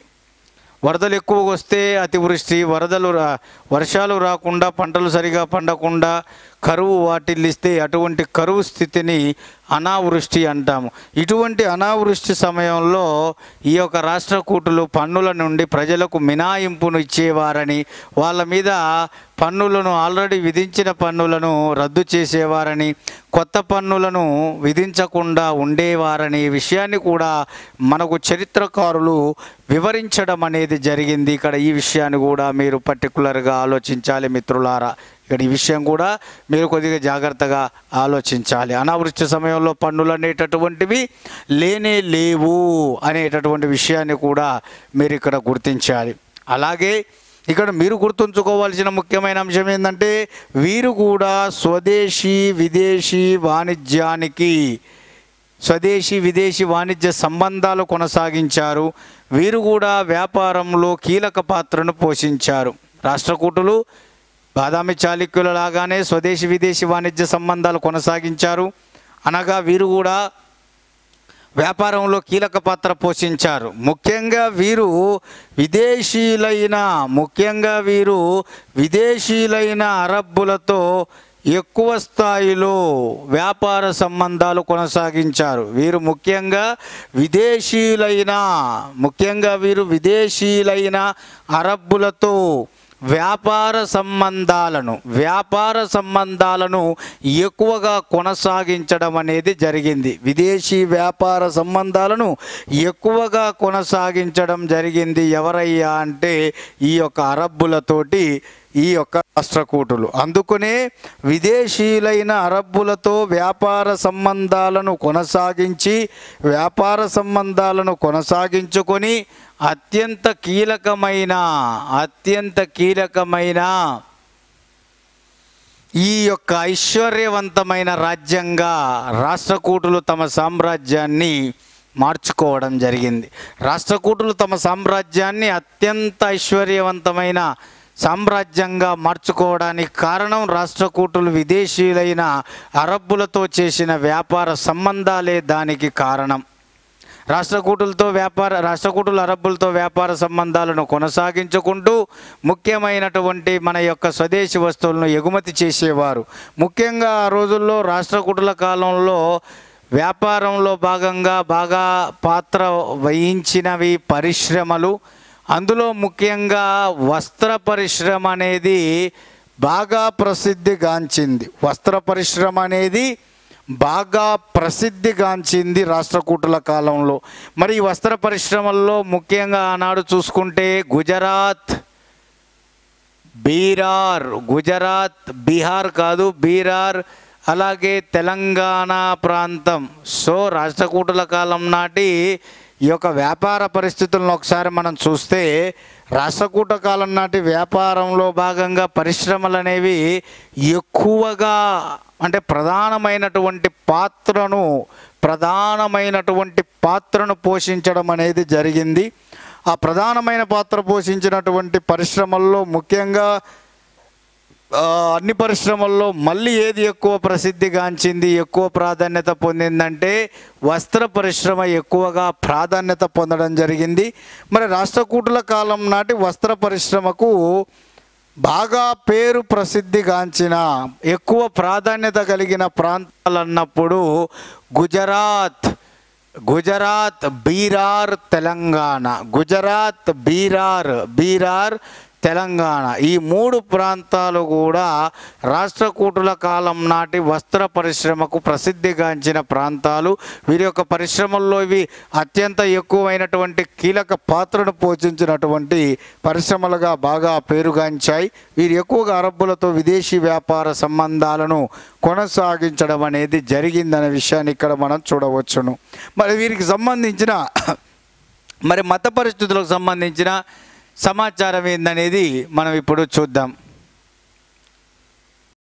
వరదలు ఎక్కువ వస్తే అతివృష్టి, వర్షాలు రాకుండా పంటలు సరిగా పండకుండా కరువు వాటిల్లిస్తే అటువంటి కరువు స్థితిని అనావృష్టి అంటాము. ఇటువంటి అనావృష్టి సమయంలో ఈ యొక్క రాష్ట్రకూటులు పన్నుల నుండి ప్రజలకు మినహాయింపును ఇచ్చేవారని, వాళ్ళ మీద పన్నులను ఆల్రెడీ విధించిన పన్నులను రద్దు చేసేవారని, కొత్త పన్నులను విధించకుండా ఉండేవారని విషయాన్ని కూడా మనకు చరిత్రకారులు వివరించడం అనేది జరిగింది. ఇక్కడ ఈ విషయాన్ని కూడా మీరు పర్టికులర్గా ఆలోచించాలి మిత్రులారా. ఇక్కడ ఈ విషయం కూడా మీరు కొద్దిగా జాగ్రత్తగా ఆలోచించాలి. అనావృష్టి సమయంలో పన్నులు అనేటటువంటివి లేవు అనేటటువంటి విషయాన్ని కూడా మీరు ఇక్కడ గుర్తించాలి. అలాగే ఇక్కడ మీరు గుర్తుంచుకోవాల్సిన ముఖ్యమైన అంశం ఏంటంటే వీరు కూడా స్వదేశీ విదేశీ వాణిజ్య సంబంధాలు కొనసాగించారు. వీరు కూడా వ్యాపారంలో కీలక పాత్రను పోషించారు. రాష్ట్రకూటులు బాదామి చాళుక్యుల లాగానే స్వదేశీ విదేశీ వాణిజ్య సంబంధాలు కొనసాగించారు. అనగా వీరు కూడా వ్యాపారంలో కీలక పాత్ర పోషించారు. ముఖ్యంగా వీరు విదేశీయులైన అరబ్బులతో ఎక్కువ స్థాయిలో వ్యాపార సంబంధాలు కొనసాగించారు. వీరు ముఖ్యంగా విదేశీయులైన అరబ్బులతో వ్యాపార సంబంధాలను ఎక్కువగా కొనసాగించడం అనేది జరిగింది. విదేశీ వ్యాపార సంబంధాలను ఎక్కువగా కొనసాగించడం జరిగింది. ఎవరయ్యా అంటే ఈ యొక్క అరబ్బులతోటి ఈ యొక్క రాష్ట్రకూటులు. అందుకనే విదేశీయులైన అరబ్బులతో వ్యాపార సంబంధాలను కొనసాగించుకొని అత్యంత కీలకమైన ఈ యొక్క ఐశ్వర్యవంతమైన రాజ్యంగా రాష్ట్రకూటులు తమ సామ్రాజ్యాన్ని మార్చుకోవడం జరిగింది. రాష్ట్రకూటులు తమ సామ్రాజ్యాన్ని అత్యంత ఐశ్వర్యవంతమైన సామ్రాజ్యంగా మార్చుకోవడానికి కారణం రాష్ట్రకూటులు విదేశీయులైన అరబ్బులతో చేసిన వ్యాపార సంబంధాలే దానికి కారణం. రాష్ట్రకూటులు అరబ్బులతో వ్యాపార సంబంధాలను కొనసాగించుకుంటూ ముఖ్యమైనటువంటి మన యొక్క స్వదేశీ వస్తువులను ఎగుమతి చేసేవారు. ముఖ్యంగా ఆ రోజుల్లో రాష్ట్రకూటుల కాలంలో వ్యాపారంలో భాగంగా బాగా పాత్ర వహించినవి పరిశ్రమలు. అందులో ముఖ్యంగా వస్త్ర పరిశ్రమ అనేది బాగా ప్రసిద్ధిగాంచింది రాష్ట్రకూటుల కాలంలో. మరి ఈ వస్త్ర పరిశ్రమల్లో ముఖ్యంగా ఆనాడు చూసుకుంటే బీహార్ అలాగే తెలంగాణ ప్రాంతం. సో రాష్ట్రకూటుల కాలం నాటి ఈ యొక్క వ్యాపార పరిస్థితులను ఒకసారి మనం చూస్తే రాష్ట్రకూట కాలం నాటి వ్యాపారంలో భాగంగా పరిశ్రమలు అనేవి ఎక్కువగా అంటే ప్రధానమైనటువంటి పాత్రను పోషించడం అనేది జరిగింది. ఆ ప్రధానమైన పాత్ర పోషించినటువంటి పరిశ్రమల్లో ముఖ్యంగా అన్ని పరిశ్రమల్లో మళ్ళీ ఏది ఎక్కువ ప్రసిద్ధిగాంచింది, ఎక్కువ ప్రాధాన్యత పొందిందంటే వస్త్ర పరిశ్రమ ఎక్కువగా ప్రాధాన్యత పొందడం జరిగింది. మరి రాష్ట్రకూటుల కాలం నాటి వస్త్ర పరిశ్రమకు బాగా పేరు ప్రసిద్ధిగాంచిన ఎక్కువ ప్రాధాన్యత కలిగిన ప్రాంతాలు అన్నప్పుడు గుజరాత్, బీరార్, తెలంగాణ. గుజరాత్, బీరార్, తెలంగాణ ఈ 3 ప్రాంతాలు కూడా రాష్ట్రకూటుల కాలం నాటి వస్త్ర పరిశ్రమకు ప్రసిద్ధిగాంచిన ప్రాంతాలు. వీరి యొక్క పరిశ్రమల్లో ఇవి అత్యంత ఎక్కువైనటువంటి కీలక పాత్రను పోషించినటువంటి పరిశ్రమలుగా బాగా పేరుగాంచాయి. వీరు ఎక్కువగా అరబ్బులతో విదేశీ వ్యాపార సంబంధాలను కొనసాగించడం అనేది జరిగిందనే విషయాన్ని ఇక్కడ మనం చూడవచ్చును. మరి వీరికి సంబంధించిన మత పరిస్థితులకు సంబంధించిన సమాచారం ఏందనేది మనం ఇప్పుడు చూద్దాం.